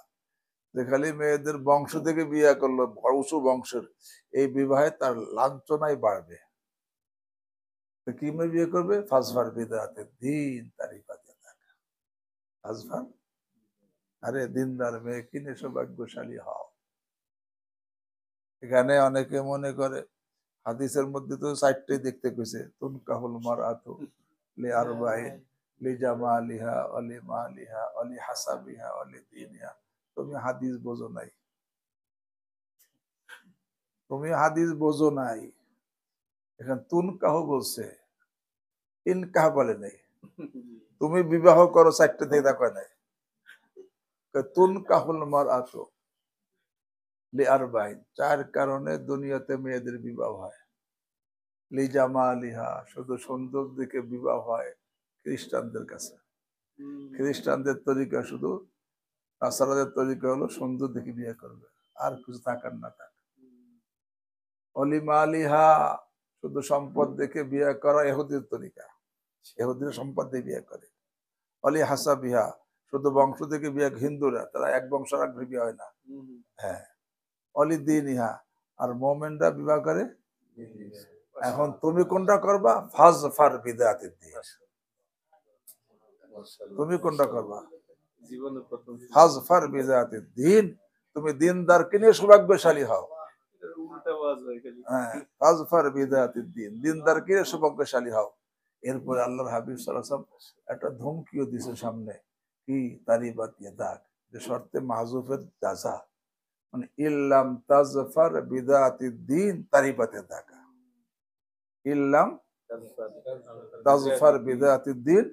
যে খালি মেয়েদের বংশ থেকে বিয়ে করলো, উঁচু বংশের, এই বিবাহে তার লাঞ্ছনাই বাড়বে। তো কি মেয়ে বিয়ে করবে? ফাজফার বিদাতে দিন তারিফাতে থাকা। ফাজফার, আরে দিনদার মেয়ে কিনে সৌভাগ্যশালী হও। এখানে অনেকে মনে করে হাদিসের মধ্যে তো 4টি দেখতে কইছে, তুনকাহুল মারআতু লিআরবাইন লিজামালিহা ওয়া লিমালিহা ওয়া লিহাসাবিহা ওয়া লিদীনিহা। তুমি হাদিস বোঝো নাই, তুমি হাদিস বোঝো নাই। এখানে তুনকাহ বলছে, ইনকাহ বলে নাই। তুমি বিবাহ করো 4টা থেকে দেখো নাই। তুনকাহুল মারআতু লিআরবাইন, 4 কারণে দুনিয়াতে মেয়েদের বিবাহ হয়। লিজামালিহা, শুধু সুন্দর দিকে বিবাহ হয় খ্রিস্টানদের কাছে। খ্রিস্টানদের তরিকা শুধু, নাসারাদের তরিকা হলো সুন্দর দেখে বিয়ে করবে, আর কিছু থাকার না থাক। অলিমালিহা, শুধু সম্পদ দেখে বিয়ে করা ইহুদির তরিকা, ইহুদির সম্পদ দিয়ে বিয়ে করে। অলি হাসাবিহা, শুধু বংশ থেকে বিয়ে, হিন্দুরা তারা এক বংশ আর বিয়ে হয় না। হ্যাঁ, অলি দিনিহা, আর মোমেনরা বিবাহ করে। এখন তুমি কোনটা করবা? ফাজফার বিদাতিদ দিন, তুমি কোনটা করবা? ফাজফার বিদাতিদ দিন, তুমি দিনদারকে নিয়ে সৌভাগ্যশালী হও। হ্যাঁ, ফাজফার বিদাতিদ দিন, দিনদারকে নিয়ে সৌভাগ্যশালী হও। এরপরে আল্লাহর হাবিব সাল্লাল্লাহু আলাইহি ওয়াসাল্লাম একটা ধমকিও দিয়েছে সামনে, কি তারিবাত ইয়াদাক, যে শর্তে মাহজুফের জাযা, মানে ইল্লাম তাজফার বিদাতিদ দিন তারিবাত ইয়াদাক, ইল্লাম তাজফার বিদাতিদ দিন,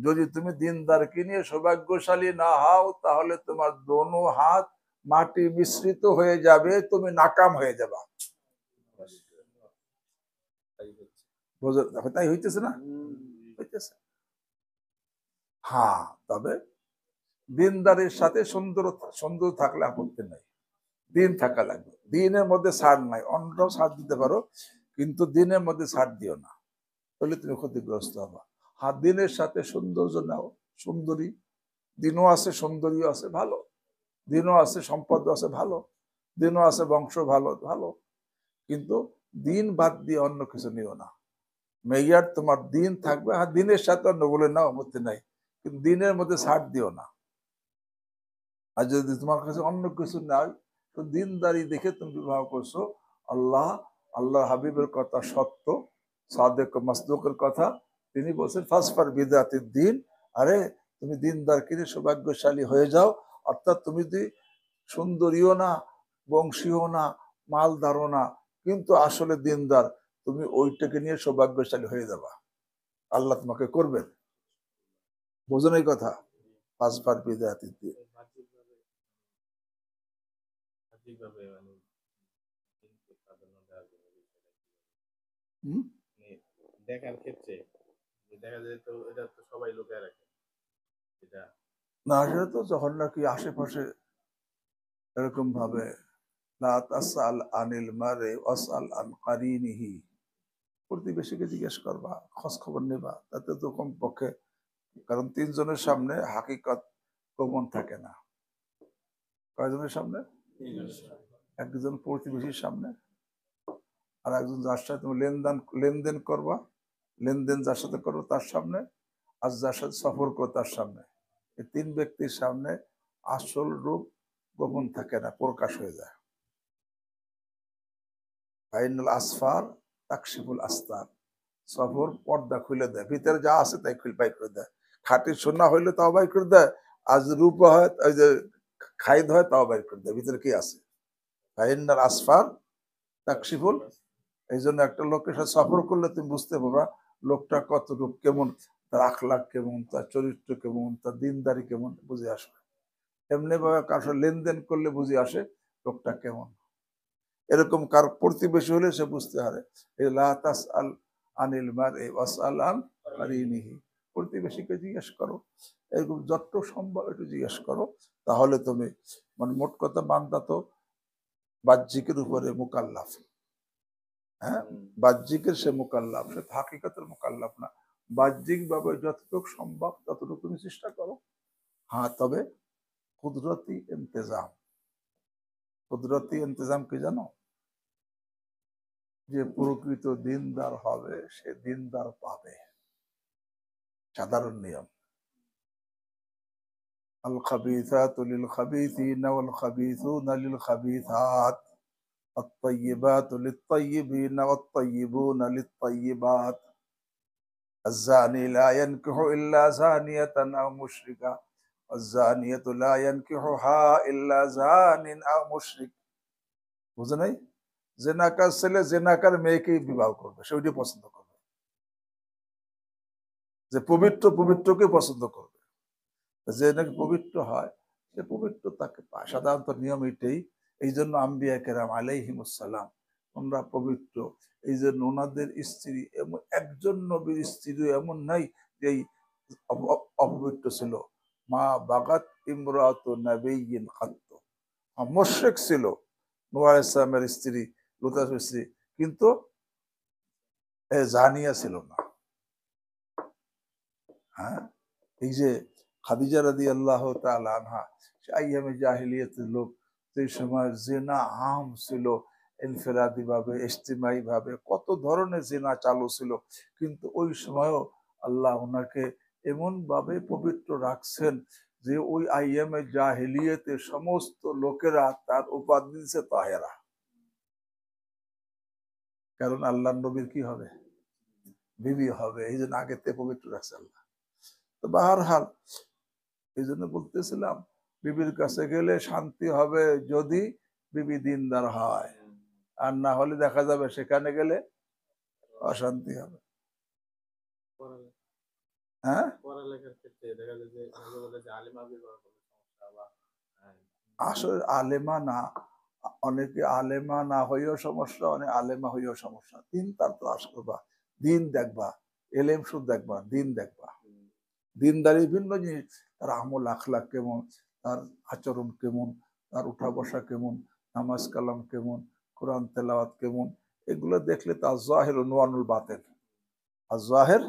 যদি তুমি দিনদারকে নিয়ে সৌভাগ্যশালী না হও তাহলে তোমার দোনো হাত মাটি মিশ্রিত হয়ে যাবে, তুমি নাকাম হয়ে যাবা। তাই হইতেছে না? হইতেছে। হ্যাঁ, তবে দিনদারের সাথে সুন্দর থাকলে আপত্তি নাই, দিন থাকা লাগবে। দিনের মধ্যে ছাড় নাই, অন্যটাও ছাড় দিতে পারো, কিন্তু দিনের মধ্যে ছাড় দিও না, তাহলে তুমি ক্ষতিগ্রস্ত হবা। হ্যাঁ, দিনের সাথে সৌন্দর্য নাও, সুন্দরী দিনও আছে, সুন্দরীও আছে, ভালো দিনও আছে, সম্পদ আছে, ভালো দিনও আছে, বংশ ভালো ভালো, কিন্তু দিন বাদ দিয়ে অন্য কিছু নিও না। মেয়ার তোমার দিন থাকবে, হ্যাঁ দিনের সাথে অন্যগুলো নাও, আপত্তি নাই, কিন্তু দিনের মধ্যে ছাড় দিও না। আর যদি তোমার কাছে অন্য কিছু নাই, তো দিনদারি দেখে তুমি বিবাহ করছো, আল্লাহ হাবিবের কথা সত্য, সাদেক মাসদুকের কথা, তিনি বলছেন ফাসফার বিদাতির দিন, আরে তুমি দিনদার কিনে সৌভাগ্যশালী হয়ে যাও। অর্থাৎ তুমি যদি সুন্দরীও না, বংশীয় না, মালদারও না, কিন্তু আসলে দিনদার, তুমি ওইটাকে নিয়ে সৌভাগ্যশালী হয়ে যাবা, আল্লাহ তোমাকে করবেন। বোঝেন এই কথা? ফাসফার বিদাতির দিন। দেখার ক্ষেত্রে দেখা যায় তো এটা তো সবাই লুকায় রাখে এটা না, সেটা তো যখন নাকি আশেপাশে এরকম ভাবে, লা তাসআল আনিল মারে ওয়াসআল আন কারিনিহি, প্রতিবেশীকে জিজ্ঞেস করবা, খোঁজ খবর নেবা, তাতে তো কমপক্ষে, কারণ 3 জনের সামনে হাকিকত গোপন থাকে না। কয়জনের সামনে? একজন প্রতিবেশীর সামনে, আর একজন যার সাথে তুমি লেনদেন করবা, লেনদেন যার সাথে করবো তার সামনে, আর যার সাথে সফর করো তার সামনে। এই 3 ব্যক্তির সামনে আসল রূপ গোপন থাকে না, প্রকাশ হয়ে যায়। ফাইনাল আসফার তাকশিফুল আস্তার, সফর পর্দা খুলে দেয়, ভিতরে যা আছে তাই বাই করে দেয়। খাঁটি সোনা হইলে তাও বাই করে দেয়, আর রূপ হয়, ওই যে খাইদ হয়, তাও বাই করে দেয় ভিতরে কি আছে। ফাইনাল আসফার তাকশিফুল, এই জন্য একটা লোকের সাথে সফর করলে তুমি বুঝতে পারবা লোকটা কত রূপ, কেমন তার আখলাক, কেমন তার চরিত্র, কেমন তার দিনদারি, কেমন বুঝে আসবে। এমনি ভাবে কার সাথে লেনদেন করলে বুঝে আসে লোকটা কেমন। এরকম কার প্রতিবেশী হলে সে বুঝতে পারে। লা তাসআল আনিল মারই ওয়াসআল আন কারিনিহি, প্রতিবেশীকে জিজ্ঞেস করো, এরকম যত সম্ভব একটু জিজ্ঞেস করো, তাহলে তুমি, মানে মোট কথা বান্দা তো বাহ্যিকের উপরে মুকাল্লাফ, হ্যাঁ বাহ্যিকের সে মুকাল্লাফ, সে হাকিকতের মুকাল্লাফ না। বাহ্যিক ভাবে যতটুকু সম্ভব ততটুকু তুমি চেষ্টা করো। হ্যাঁ, তবে কুদরতি ইন্তজাম, কুদরতি ইন্তজাম কি জানো? যে প্রকৃত দিনদার হবে সে দিনদার পাবে, সাধারণ নিয়ম। আল খাবিসাতু লিল খাবিসিনা ওয়াল খাবিসুনা লিল খাবিসাত আত-তাইয়্যিবাতু লিত-তাইয়্যিবিনা ওয়াত-তাইয়্যিবুনা লিত-তাইয়্যিবাত। الزاني لا ينكح إلا زانية أو مشركة والزانية لا ينكحها إلا زان أو مشرك। বুঝে নাই? জেনাকার ছেলে জেনাকার মেয়েকেই বিবাহ করবে, সে ওইটাই পছন্দ করবে, যে পবিত্র পবিত্রকে পছন্দ করবে। যে নাকি পবিত্র হয় সে পবিত্র তাকে পায়, সাধারণত নিয়ম এটাই। এই জন্য আম্বিয়া কেরাম আলাইহিমুসসালাম ওনারা পবিত্র। এই জন্য ওনাদের স্ত্রী এমন একজন নবীর স্ত্রী এমন নাই যে অপবিত্র ছিল। মা বাগাত ইমরাতু নাবিয়্যিন খাত্ত, মুশরিক ছিল নূহ আলাইহিস সালামের স্ত্রী, লূতের স্ত্রী, কিন্তু জানিয়া ছিল না। হ্যাঁ, এই যে খাদিজা রাদিয়াল্লাহু তাআলা আনহা, সে আইয়ামে জাহিলিয়াতের লোক, সেই সময় জিনা আম ছিল, ইনফিরাদি ভাবে ইজতিমাই ভাবে কত ধরনের জিনা চালু ছিল, কিন্তু ওই সময়ও আল্লাহ ওনাকে এমন ভাবে পবিত্র রাখছেন যে ওই আইয়ামে জাহিলিয়াতে সমস্ত লোকেরা তার উপাধি দিয়েছে তাহেরা। কারণ আল্লাহ নবীর কি হবে? বিবি হবে, এই জন্য আগে থেকে পবিত্র রাখছে আল্লাহ। তো বাহরহাল এই জন্য বলতেছিলাম, বিবির কাছে গেলে শান্তি হবে যদি বিবি দিনদার হয়, আর না হলে দেখা যাবে সেখানে গেলে অশান্তি হবে। হ্যাঁ, আসলে আলেমা না, অনেকে আলেমা না হইও সমস্যা, অনেক আলেমা হইও সমস্যা। দিন তার ক্লাস করবা, দিন দেখবা, এলেম শুধু দেখবা, দিন দেখবা। দিনদারি ভিন্ন জিনিস, তার আমল আখলাক কেমন, তার আচরণ কেমন, তার উঠা বসা কেমন, নামাজ কালাম কেমন, কোরআন তেলাওয়াত কেমন, এগুলো দেখলে তার জাহের অনুয়ানুল বাতেন। আর জাহের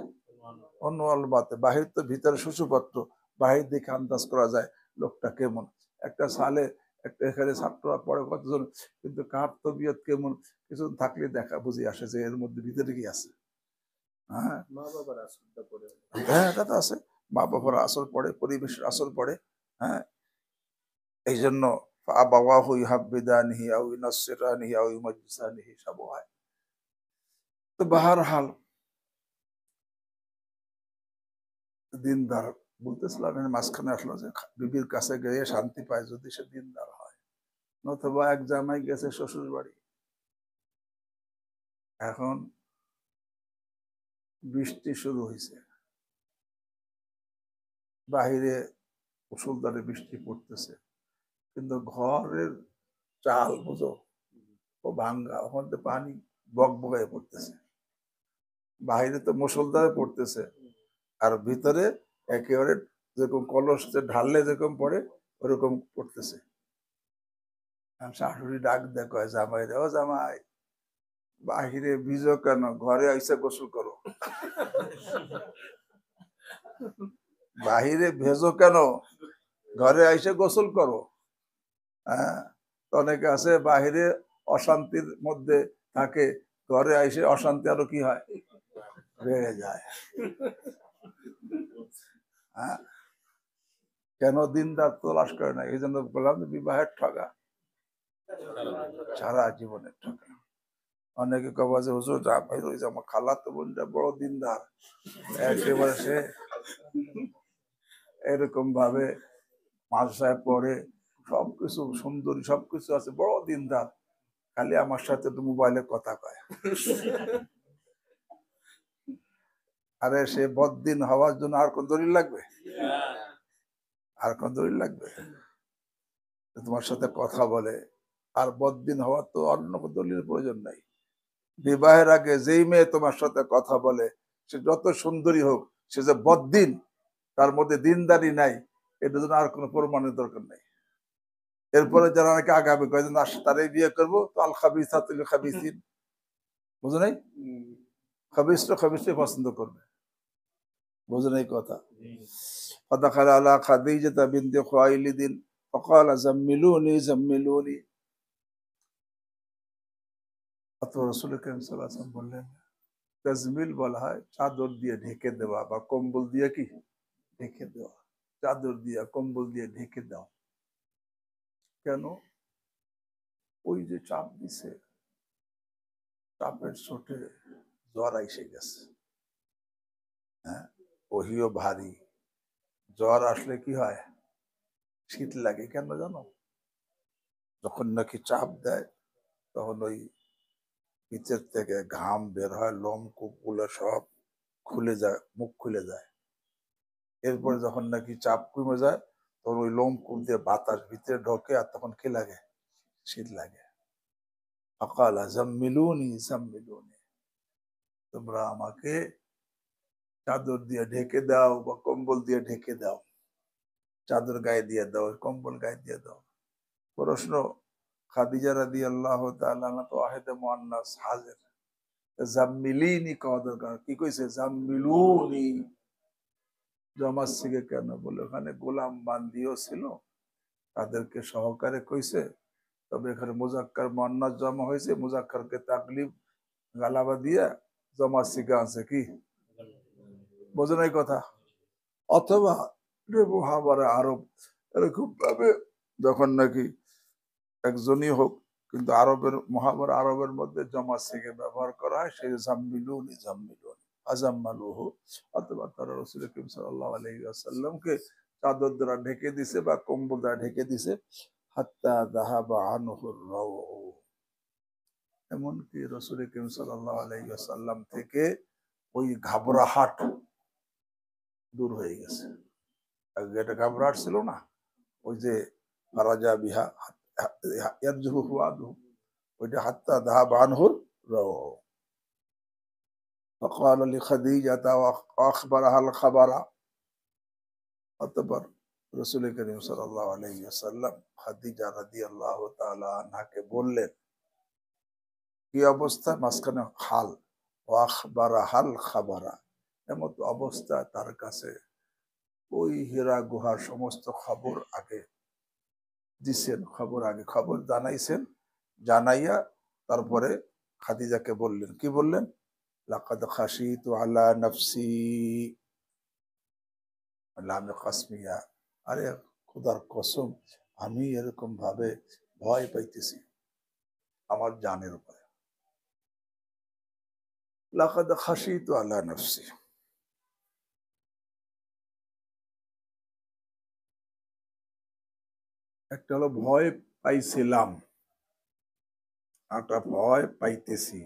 অনুয়ানুল বাতেন, বাহির তো ভিতরে সুসুপত্র, বাহির দেখে আন্দাজ করা যায় লোকটা কেমন। একটা সালে একটা এখানে ছাত্ররা পড়ে কতজন, কিন্তু কার তবিয়ত কেমন কিছু থাকলে দেখা বুঝে আসে যে এর মধ্যে ভিতরে কি আছে। হ্যাঁ, হ্যাঁ, এটা তো আছে, মা বাবার আসর পড়ে, পরিবেশের আসর পড়ে। হ্যাঁ, এই জন্য আবাওয়াহু ইউহাব্বিদানিহি আও ইউনাসসিরানিহি আও ইউমাজ্জিসানিহি সব হয়। তো বাহরহাল দিনদার বলতেছিলাম, মাঝখানে আসলো যে বিবির কাছে গিয়ে শান্তি পায় যদি সে দিনদার হয়। নতুবা এক জামাই গেছে শ্বশুর বাড়ি, এখন বৃষ্টি শুরু হয়েছে, বাহিরে মুষলধারে বৃষ্টি পড়তেছে, কিন্তু ঘরের চাল বুঝো ও ভাঙ্গা, ওখান থেকে পানি বকবকায় পড়তেছে। বাহিরে তো মুষলধারে পড়তেছে, আর ভিতরে একেবারে যেরকম কলস ঢাললে যেরকম পড়ে ওরকম পড়তেছে। শাশুড়ি ডাক দেখো, জামাই রে, ও জামাই, বাহিরে ভিজো কেন, ঘরে আইসা গোসল করো। বাহিরে ভেজো কেন, ঘরে আইসে গোসল করো। হ্যাঁ, অনেকে আছে বাহিরে অশান্তির মধ্যে থাকে, ঘরে আইসে অশান্তি আরো কি হয়, বেড়ে যায়। হ্যাঁ, কেন দিনদার তলাশ করে না? এই জন্য বললাম বিবাহের ঠগা সারা জীবনের ঠগা। অনেকে কবা যে হুজুর ভাই ওই যে আমার খালাতো বোনটা বড় দিনদার, একেবারে সে এরকম ভাবে মাদ্রাসায় পড়ে, সবকিছু সুন্দরী, সবকিছু আছে, বড় দিনদার, খালি আমার সাথে তো মোবাইলে কথা কয়। আরে সে বদ্দিন হওয়ার জন্য আর কোন দলিল লাগবে? আর কোন দলিল লাগবে? তোমার সাথে কথা বলে, আর বদ্দিন হওয়ার তো অন্য কোন দলিলের প্রয়োজন নাই। বিবাহের আগে যেই মেয়ে তোমার সাথে কথা বলে, সে যত সুন্দরী হোক, সে যে বদ্দিন, তার মধ্যে দিনদারি নাই, এটার জন্য আর কোনো প্রমাণের দরকার নাই। এরপরে যারা নাকি আগামী কয়েকদিন আসে তারাই বিয়ে করবো, তো আল খাবিসাতু লিল খাবিসিন, বুঝো নাই? খাবিসটা খাবিসটাই পছন্দ করবে, বুঝো নাই কথা। ফাদাখালা আলা খাদিজাতা বিনতি খুয়াইলিদিন ফাকালা জাম্মিলুনি জাম্মিলুনি অথবা রাসূল করিম সাল্লাল্লাহু আলাইহি ওয়াসাল্লাম বললেন, তাজমিল বলা হয় চাদর দিয়ে ঢেকে দেওয়া বা কম্বল দিয়ে কি ঢেকে দেওয়া। চাদর দিয়ে কম্বল দিয়ে ঢেকে দাও। কেন? ওই যে চাপ দিছে, চাপের চোটে জ্বর এসে গেছে। হ্যাঁ, ওহিও ভারী। জ্বর আসলে কি হয়? শীত লাগে। কেন জানো? যখন নাকি চাপ দেয় তখন ওই পিচের থেকে ঘাম বের হয়, লোমকূপ গুলো সব খুলে যায়, মুখ খুলে যায়। এরপরে যখন নাকি চাপ কমে যায় তখন ওই লোমকূপ দিয়ে বাতাস ভিতরে ঢোকে, আর তখন কি লাগে? শীত লাগে। ফাকালা জাম্মিলুনি জাম্মিলুনি, তোমরা আমাকে চাদর দিয়ে ঢেকে দাও বা কম্বল দিয়ে ঢেকে দাও। চাদর গায়ে দিয়ে দাও, কম্বল গায়ে দিয়ে দাও। প্রশ্ন, খাদিজা রাদিয়াল্লাহু তাআলা আনহা তো ওয়াহিদে মুআন্নাস হাজির, জাম্মিলিনি কওয়া দরকার, কি কইছে? জাম্মিলুনি। জমাত থেকে কেন বলে? ওখানে গোলাম বান্দিও ছিল, তাদেরকে সহকারে কইছে। তবে এখানে মুজাক্কার মুআন্নাস জমা হয়েছে, মুজাক্কারকে তাকলিব গালাবা দিয়া জমাত শিখা আছে কি? বোঝেন এই কথা? অথবা মুহাওয়ারা আরব, এরকম ভাবে যখন নাকি একজনই হোক কিন্তু আরবের মুহাওয়ারা আরবের মধ্যে জমা শিখে ব্যবহার করা হয়, সেই জাম্মিলুনি জাম্মিলুনি আজাম্মালুহু, অথবা তারা রাসূল করিম সাল্লাল্লাহু আলাইহি ওয়াসাল্লামকে চাদর দ্বারা ঢেকে দিছে বা কম্বল দ্বারা ঢেকে দিছে, হাত্তা যাহাবা আনহুর রাউ, এমনকি রাসূল করিম সাল্লাল্লাহু আলাইহি ওয়াসাল্লাম থেকে ওই ঘাবড়াহাট দূর হয়ে গেছে। আগে একটা ঘাবড়াহাট ছিল না, ওই যে রাজা বিহা ইয়ারজুহু ফুয়াদুহু, ওইটা হাত্তা যাহাবা আনহুর রাউ। فقال لخديجة وأخبرها الخبر, অতঃপর রাসূল করিম সাল্লাল্লাহু আলাইহি ওয়াসাল্লাম খাদিজা রাদিয়াল্লাহু তাআলা আনহাকে বললেন কি অবস্থা, মাঝখানে হাল, ওয়াখবারাহাল খাবারা, এমন অবস্থা তার কাছে ওই হীরা গুহার সমস্ত খবর আগে দিছেন, খবর জানাইছেন। জানাইয়া তারপরে খাদিজাকে বললেন, কি বললেন? লাকাদ খাশিতু আলা নাফসি, লামে কাসমিয়া, আরে খোদার কসম, আমি এরকম ভাবে ভয় পাইতেছি আমার জানের উপরে। লাকাদ খাশিতু আলা নাফসি, একটা হলো ভয় পাইছিলাম, একটা ভয় পাইতেছি।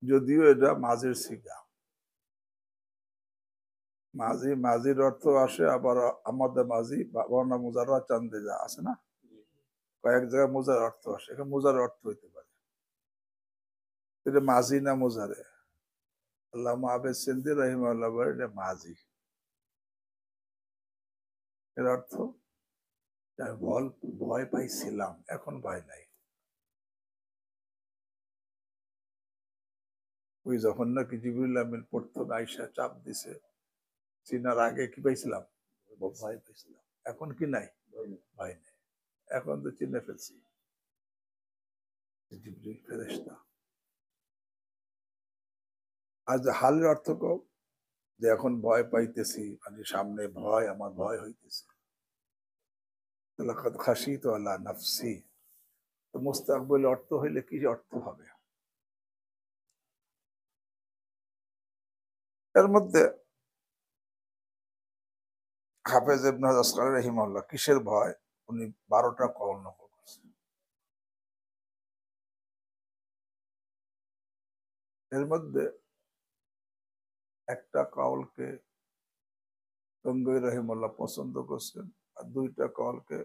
যদিও এটা মাঝের সিগা, মাঝির অর্থ আসে, আবার আমাদের মাঝি বর্ণা মুজারা চান্দে যা আছে না, কয়েক জায়গায় মোজার অর্থ আসে, এখানে মোজার অর্থ হইতে পারে। এটা মাঝি না মোজারে? আল্লামা আবেদ সিন্দি রাহিমাহুল্লাহ বলে এটা মাঝি। এর অর্থ ভয় পাইছিলাম, এখন ভয় নাই। ওই যখন নাকি জিবরিল আমিন পড়তো না, আয়েশা চাপ দিছে, চিনার আগে কি পাইছিলাম? ভয় পাইছিলাম। এখন কি নাই? ভয় নাই। এখন তো চিনে ফেলছি জিবরিল ফেরেশতা। আজ হালের অর্থ কও, যে এখন ভয় পাইতেছি, মানে সামনে ভয়, আমার ভয় হইতেছে। লাকাদ খাশিতু আলা নাফসি, তো মুস্তাকবিল অর্থ হইলে কি অর্থ হবে? এর মধ্যে হাফেজ ইবনে আসকারী রাহিমাহুল্লাহ কিসের ভয়, উনি 12টা কওল নকল করছেন। এর মধ্যে একটা কওলকে গঙ্গোই রহিমাহুল্লাহ পছন্দ করছেন, আর 2টা কওলকে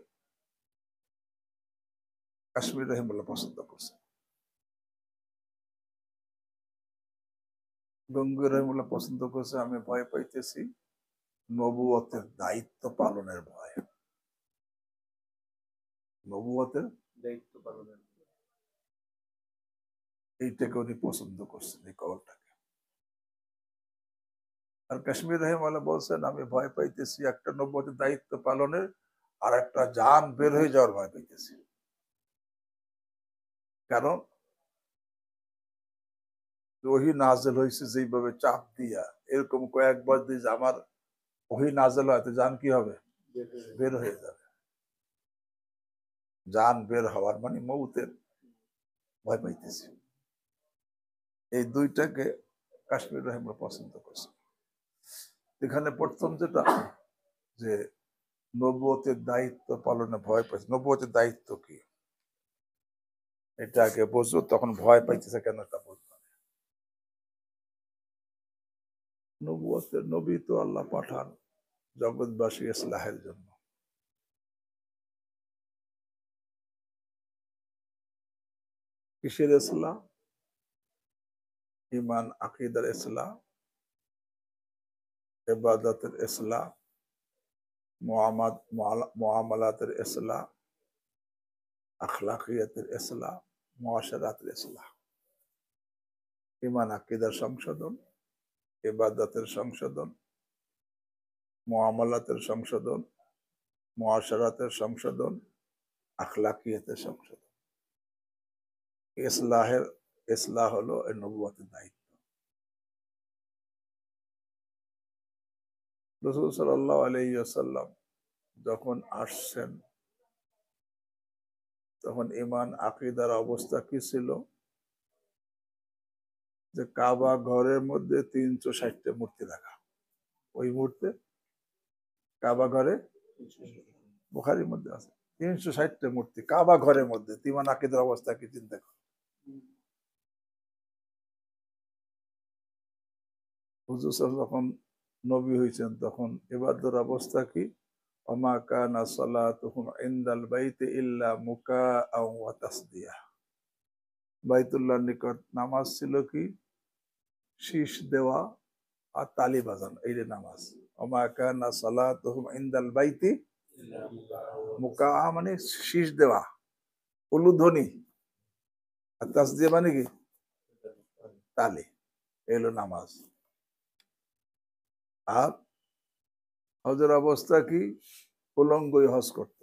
কাশ্মীর রহিমাহুল্লাহ পছন্দ করছেন। গঙ্গোই রহিমাহুল্লাহ পছন্দ করছে, আমি ভয় পাইতেছি নবুয়তের দায়িত্ব পালনের ভয়। নবুয়তের দায়িত্ব পালনের, এইটাকে উনি পছন্দ করছেন, এই কওলটাকে। আর কাশ্মীর রহিমাহুল্লাহ বলছেন আমি ভয় পাইতেছি একটা নবুয়তের দায়িত্ব পালনের, আর একটা জান বের হয়ে যাওয়ার ভয় পাইতেছে। কারণ ওহি নাজেল হয়েছে যেভাবে চাপ দিয়া, এরকম কয়েকবার দিয়ে আমার ওহি নাজেল হয়, জান কি হবে? বের হয়ে যাবে। জান বের হওয়ার মানে মৌতের ভয় পাইতেছে। এই দুইটাকে কাশ্মীর রহিমরা পছন্দ করছে। এখানে প্রথম যেটা যে নবুয়তের দায়িত্ব পালনে ভয় পাইছে। নবুয়তের দায়িত্ব কি এটা আগে বোঝো, তখন ভয় পাইতেছে কেন এটা বুঝবে। নবুয়তের নবী তো আল্লাহ পাঠান জগৎবাসী ইসলাহের জন্য। কিসের ইসলাহ? ইমান আকিদার ইসলাহ, ইবাদতের ইসলাহ, মুআমালাতের ইসলাহ, আখলাকিয়াতের ইসলাহ, মুআশারাতের ইসলাহ। ইমান আকিদার সংশোধন, ইবাদতের সংশোধন, মুআমালাতের সংশোধন, মুআশারাতের সংশোধন, আখলাকিয়াতের সংশোধন। ইসলাহ হলো এই নবুয়তের দায়িত্ব। রাসূল সাল্লাল্লাহু আলাইহি ওয়াসাল্লাম যখন আসছেন তখন ইমান আকিদার অবস্থা কি ছিল? যে কাবা ঘরের মধ্যে 360টা মূর্তি রাখা। ওই মুহূর্তে কাবা ঘরে, বুখারীর মধ্যে আছে 360টা মূর্তি কাবা ঘরের মধ্যে। ইমান আকিদার অবস্থা কি চিন্তা করো। হুজুর যখন নবী হয়েছেন তখন ইবাদতের অবস্থা কি? ওমা কানা সালাতুহুম ইনদাল বাইতি ইল্লা মুকাআও ওয়া তাসদিয়া। বাইতুল্লাহর নিকট নামাজ ছিল কি? শীষ দেওয়া আর তালি বাজানো, এই যে নামাজ। ওমা কানা সালাতুহুম ইনদাল বাইতি, মুকাআ মানে শীষ দেওয়া, উলুধ্বনি, আর তাসদিয়া মানে কি? তালি। এলো নামাজ। আর হজের অবস্থা কি? উলঙ্গই হজ করত।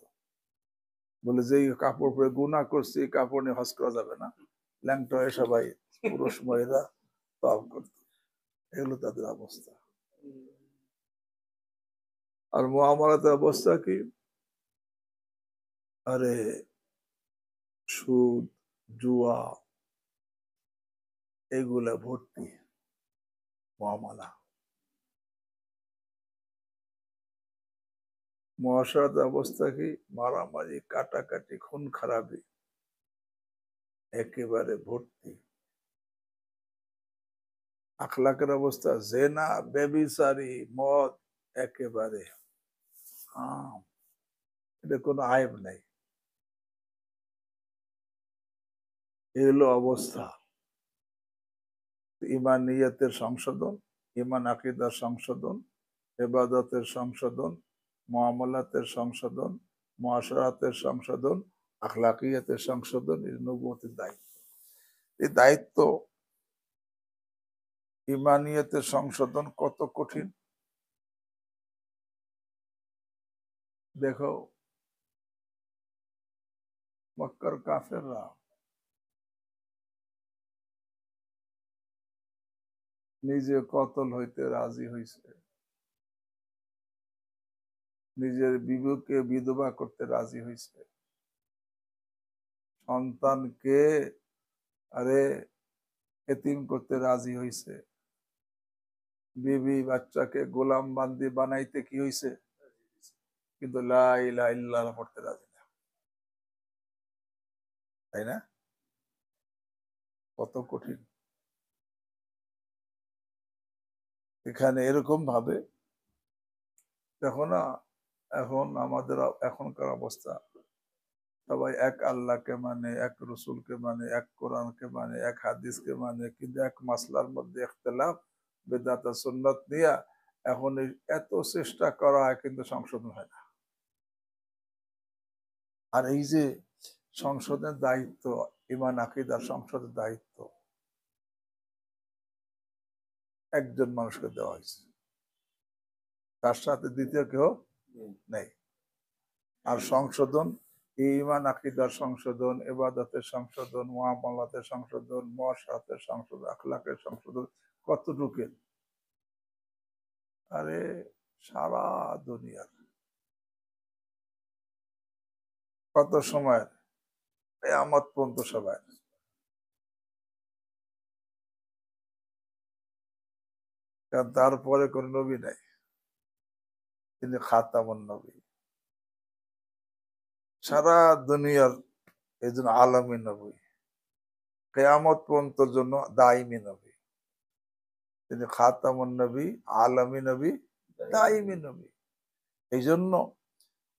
বলে যে কাপড় পরে গুনাহ করছে এই কাপড় নিয়ে হজ করা যাবে না, ল্যাংটা হয়ে সবাই পুরুষ মহিলা তওয়াফ করত। এগুলো তাদের অবস্থা। আর মুআমালাতের অবস্থা কি? আরে সুদ, জুয়া, এগুলা ভর্তি মুআমালা। মুআশারাতের অবস্থা কি? মারামারি, কাটাকাটি, খুন খারাপি একেবারে ভর্তি। আখলাকের অবস্থা জেনা, বেবিচারি, মদ একেবারে এটা কোনো আয়েব নাই। এই হলো অবস্থা। ইমানিয়াতের সংশোধন, ইমান আকিদার সংশোধন, ইবাদতের সংশোধন, মুআমালাতের সংশোধন, মুআশারাতের সংশোধন, আখলাকিয়াতের সংশোধন, এই নবুয়তের দায়িত্ব। এই দায়িত্ব ইমানিয়াতের সংশোধন কত কঠিন দেখো। মক্কার কাফেররা নিজে কতল হইতে রাজি হইছে, নিজের বিবেকে বিধবা করতে রাজি হইছে, সন্তানকে আরে এতিম করতে রাজি হইছে, বিবি বাচ্চাকে গোলাম বান্দি বানাইতে কি হইছে, কিন্তু লা ইলাহা ইল্লাল্লাহ পড়তে রাজি না। তাই না? কত কঠিন। এখানে এরকম ভাবে দেখো না, এখন আমাদের এখনকার অবস্থা সবাই এক আল্লাহকে মানে, এক রসুলকে মানে, এক কোরআনকে মানে, এক হাদিসকে মানে, কিন্তু এক মাসলার মধ্যে ইখতিলাফ বিদআত সুন্নাত নিয়ে এখন এত চেষ্টা করা হয় কিন্তু সংশোধন হয় না। আর এই যে সংশোধনের দায়িত্ব, ইমান আকিদার সংশোধনের দায়িত্ব একজন মানুষকে দেওয়া হয়েছে, তার সাথে দ্বিতীয় কেউ নেই। আর সংশোধন ঈমান আকীদার সংশোধন, ইবাদতের সংশোধন, মুআমালাতের সংশোধন, মুআশারাতের সংশোধন, আখলাকের সংশোধন কতটুকু? আরে সারা দুনিয়ার। কত সময়? কিয়ামত পর্যন্ত সবাই। কারণ তারপরে কোন নবী নাই, তিনি খাতামুন নবী। সারা দুনিয়ার এই জন্য আলমী নবী, কিয়ামত পর্যন্ত জন্য দাইমি নবী। তিনি খাতামুন নবী, আলমী নবী, দাইমি নবী। এই জন্য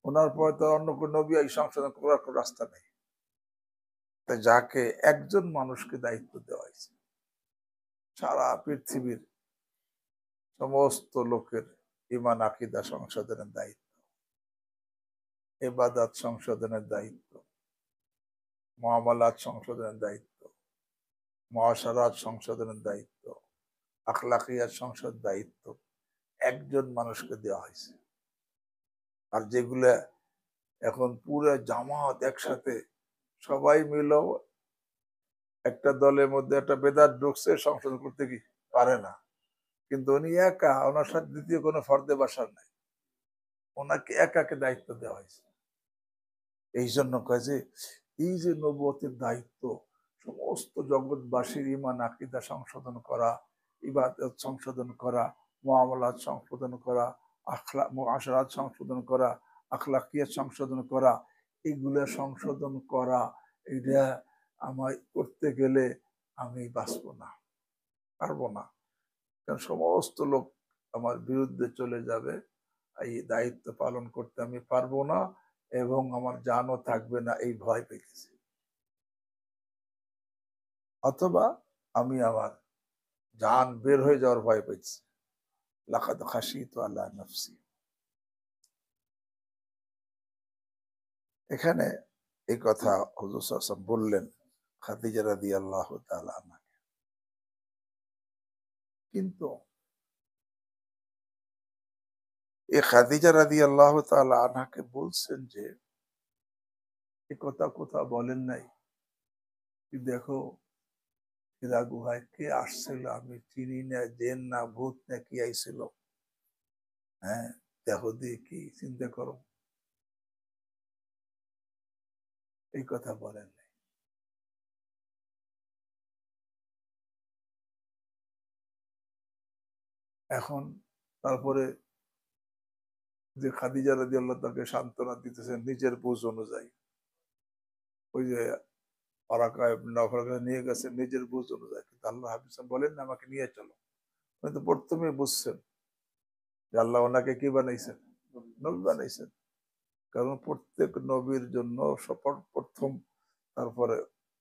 ওনার পরে তো অন্য কোন নবী এই সংশোধন করার কোন রাস্তা নেই। তাই যাকে একজন মানুষকে দায়িত্ব দেওয়া হয়েছে সারা পৃথিবীর সমস্ত লোকের ঈমান আকীদা সংশোধনের দায়িত্ব, ইবাদত সংশোধনের দায়িত্ব, মুআমালাত সংশোধনের দায়িত্ব, মুআশারাত সংশোধনের দায়িত্ব, আখলাকিয়াত সংশোধনের দায়িত্ব একজন মানুষকে দেওয়া হয়েছে। আর যেগুলা এখন পুরো জামাত একসাথে সবাই মিলেও একটা দলের মধ্যে একটা বেদাত ঢুকছে, সংশোধন করতে কি পারে না, কিন্তু উনি একা, ওনার সাথে দ্বিতীয় কোনো ফর্দে বাসার নাই, ওনাকে একাকে দায়িত্ব দেওয়া হয়েছে। এই জন্য কয় যে এই যে নবুয়তের দায়িত্ব সমস্ত জগৎবাসীর ঈমান আকীদা সংশোধন করা, ইবাদত সংশোধন করা, মুআমালাত সংশোধন করা, মুআশারাত সংশোধন করা, আখলাকিয়াত সংশোধন করা, এগুলা সংশোধন করা, এটা আমায় করতে গেলে আমি বাঁচবো না, পারবো না। কারণ সমস্ত লোক আমার বিরুদ্ধে চলে যাবে, এই দায়িত্ব পালন করতে আমি পারবো না, এবং আমার জানও থাকবে না, এই ভয় পেয়েছি। অথবা আমি আমার জান বের হয়ে যাওয়ার ভয় পেয়েছি। লাকাদ খাশিতু আলা নাফসি। এখানে এই কথা হুজুর সাল্লাল্লাহু আলাইহি ওয়াসাল্লাম বললেন খাদিজা রাদিয়াল্লাহু তাআলা আনহাকে। কিন্তু এই খাদিজা রাদিয়াল্লাহু তাআলা আনহাকে বলছেন যে এই কথা কোথাও বলেন নাই কি দেখো হীরা গুহায় কে আসছিল, আমি চিনি না, জেন না ভূত না কি আইছিল, হ্যাঁ দেখো দিয়ে কি চিন্তা করো, এই কথা বলেন নাই। এখন তারপরে যে খাদিজা রাদিয়াল্লাহু তাকে সান্ত্বনা দিতেছেন নিজের বুঝ অনুযায়ী, ওই যে ওরাকা ইবনে নওফলকে নিয়ে গেছে নিজের বুঝ অনুযায়ী, কিন্তু আল্লাহ হাবিব বলেন না আমাকে নিয়ে চলো। উনি তো প্রথমে বুঝছেন যে আল্লাহ ওনাকে কি বানাইছেন, নবী বানাইছেন। কারণ প্রত্যেক নবীর জন্য প্রথম তারপরে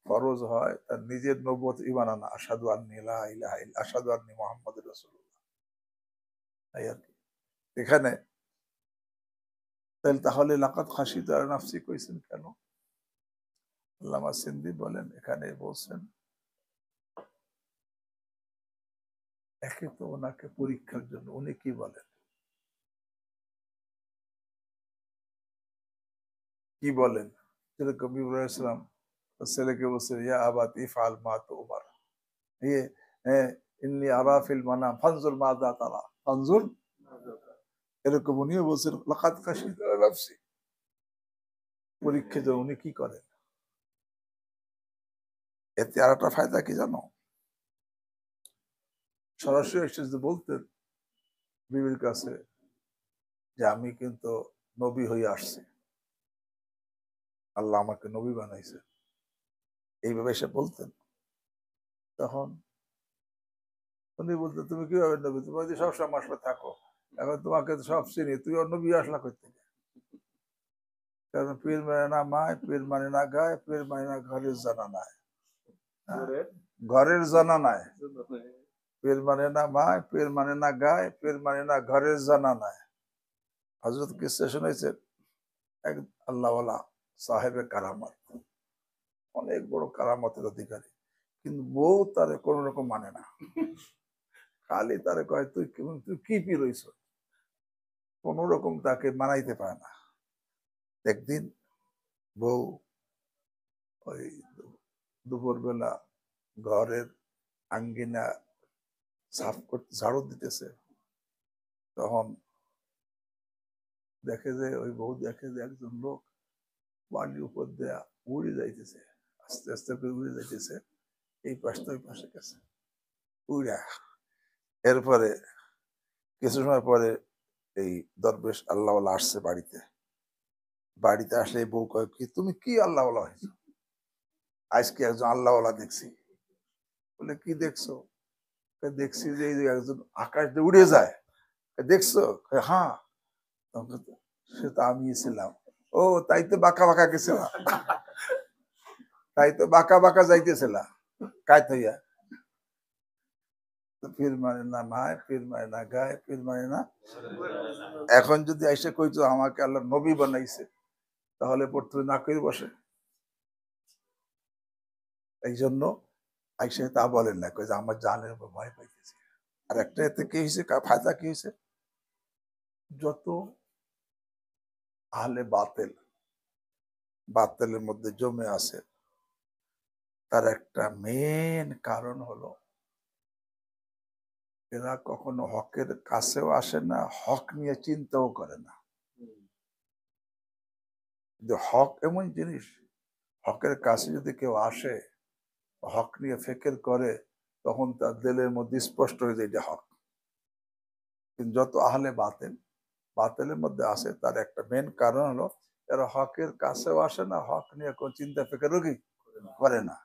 ফরজ হয় তার নিজের নবুয়ত ঈমান আনা, আশহাদু আন্নী লা ইলাহা ইল্লাল্লাহ, আশহাদু আন্নী মুহাম্মাদুর রাসূলুল্লাহ। তাই আর কি এখানে তাহলে লাকাদ খাশিতু আলা নাফসি কইছেন কেন? আল্লামা সিন্দি বলেন এখানে বলছেন একে তো ওনাকে পরীক্ষার জন্য, উনি কি বলেন, কি বলেন, যেরকম ইব্রাহিম ইসলাম ছেলেকে বলছে ইয়া আবাতি ইফআল মা তুমার, ইন্নী আরা ফিল মানাম ফানজুর মাযা তারা ফানজুর, এরকম উনিও বলছেন লাকাদ খাশিতু আলা নাফসি। পরীক্ষিত উনি কি করেন, এতে আর একটা ফায়দা কি জানো, সরাসরি এসে যদি বলতেন বিবির কাছে যে আমি কিন্তু নবী হয়ে আসছি, আল্লাহ আমাকে নবী বানাইছে, এইভাবে এসে বলতেন, তখন উনি বলতেন তুমি কিভাবে নবী, তুমি যদি সবসময় আমার সাথে থাকো, এখন তোমাকে তো সব চিনি, তুই অন্য বিয়ে আসলা করতে। কারণ পীর মানে না মায়, পীর মানে না গায়ে, পীর মানে না ঘরের জানা নাই, ঘরের জানা নাই, পীর মানে না মায়, পীর মানে না গায়ে, পীর মানে না ঘরের জানা নাই। হযরত কিসসা শুনেছেন এক আল্লাহওয়ালা সাহেবের কারামত, অনেক বড় কারামতের অধিকারী, কিন্তু বউ তারে কোন রকম মানে না, খালি তারে কয় তুই তুই কি পীর হইছ, কোন রকম তাকে মানাইতে পারে না। একদিন বউ ওই দুপুরবেলা ঘরের আঙ্গিনা সাফ করতে ঝাড়ু দিতেছে, তখন দেখে যে ওই বউ দেখে যে একজন লোক বাড়ির উপর দেয়া উড়ে যাইতেছে, আস্তে আস্তে করে উড়ে যাইতেছে, এই পাশ তো ওই পাশে গেছে উড়া। এরপরে কিছু সময় পরে এই দরবেশ আল্লাহওয়ালা আসছে বাড়িতে। বাড়িতে আসলে এই বউ কয়, কি তুমি কি আল্লাহওয়ালা হয়েছো? আজকে একজন আল্লাহওয়ালা দেখছি। বলে কি দেখছো? দেখছি যে এই যে একজন আকাশ দিয়ে উড়ে যায়। দেখছো? হ্যাঁ। সে তো আমি ছিলাম। ও তাই তো বাঁকা বাঁকা গেছিলাম, তাই তো বাঁকা বাঁকা যাইতেছিলাম কায় থইয়া। পীর মানে না মায়, পীর মানে না গায়ে, পীর মানে না। এখন যদি এসে কইতো আমাকে আল্লাহ নবী বানাইছে, তাহলে পড়তে না করে বসে। এই জন্য আইসে তা বলেন না, কই যে আমার জানের উপর ভয় পাইতেছে। আর একটা এতে কি হয়েছে, ফায়দা কি হয়েছে, যত আহলে বাতেল বাতেলের মধ্যে জমে আছে, তার একটা মেন কারণ হলো এরা কখনো হকের কাছেও আসে না, হক নিয়ে চিন্তাও করে না। হক এমন জিনিস, হকের কাছে যদি কেউ আসে, হক নিয়ে ফেকের করে, তখন তার দিলের মধ্যে স্পষ্ট হয়ে যায় এটা হক। কিন্তু যত আহলে বাতেল বাতেলের মধ্যে আসে, তার একটা মেন কারণ হলো এরা হকের কাছেও আসে না, হক নিয়ে কোন চিন্তা ফেকেরও কি করে না।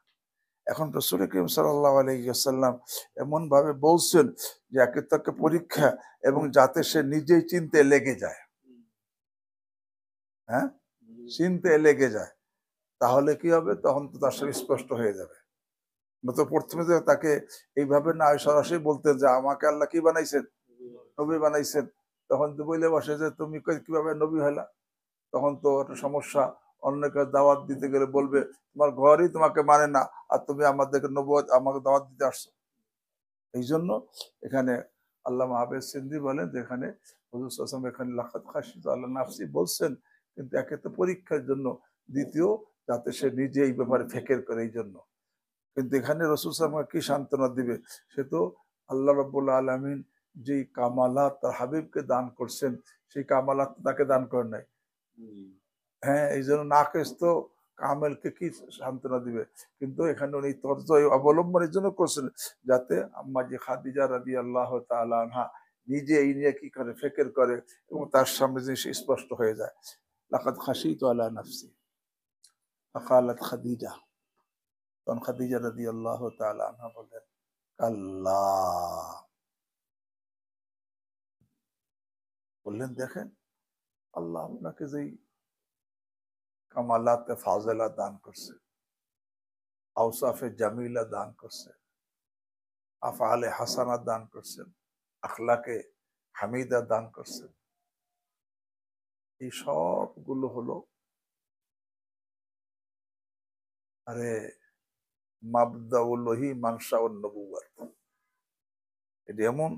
এখন রাসূল করিম সাল্লাল্লাহু আলাইহি ওয়াসাল্লাম এমন ভাবে বলছেন যে একে তাকে পরীক্ষা, এবং যাতে সে নিজেই চিনতে লেগে যায়, হ্যাঁ চিনতে লেগে যায়, তাহলে কি হবে, তখন তো তার সঙ্গে স্পষ্ট হয়ে যাবে। তো প্রথমে যে তাকে এইভাবে না সরাসরি বলতেন যে আমাকে আল্লাহ কি বানাইছেন, নবী বানাইছেন, তখন তো বইলে বসে যে তুমি কিভাবে নবী হইলা, তখন তো একটা সমস্যা। অন্যকে দাওয়াত দিতে গেলে বলবে তোমার ঘরই তোমাকে মানে না, আর তুমি আমাদেরকে নবুয়ত আমাকে দাওয়াত দিতে আসছো। এই জন্য এখানে আল্লামা আবেদ সিন্দি বলেন যে এখানে হুজুর সাল্লাল্লাহু আলাইহি ওয়াসাল্লাম এখানে লাকাদ খাশিতু আলা নাফসি বলছেন, কিন্তু একে তো পরীক্ষার জন্য, দ্বিতীয় যাতে সে নিজে এই ব্যাপারে ফিকির করে, এই জন্য। কিন্তু এখানে রাসূল সাল্লাল্লাহু আলাইহি ওয়াসাল্লাম কি সান্ত্বনা দিবে, সে তো আল্লাহ রাব্বুল আলামিন যেই কামালাত তার হাবিবকে দান করছেন, সেই কামালাত তাকে দান করেন নাই। হ্যাঁ, এই জন্য নাকেস তো কামেলকে কি সান্ত্বনা দিবে, কিন্তু এখানে উনি তর্জ অবলম্বনের জন্য করছেন, যাতে আম্মা যে খাদিজা রাদিয়াল্লাহু তাআলা আনহা নিজে এই নিয়ে কি করে ফিকির করে, এবং তার সামনে জিনিস স্পষ্ট হয়ে যায়। লাকাদ খাশিতু আলা নাফসি ফাকালাত খাদিজা, তখন খাদিজা রাদিয়াল্লাহু তাআলা আনহা বলেন কাল্লা, বললেন দেখেন আল্লাহ আপনাকে যেই কামালাতে ফাজেলা দান করছে, আওসাফে জামিলা দান করছে, আফআলে হাসানা দান করছেন, আখলাকে হামিদা দান করছেন, এই সবগুলো হলো আরে মাবদাউল্লাহি মানশাউন নবুওয়াত। এটা এমন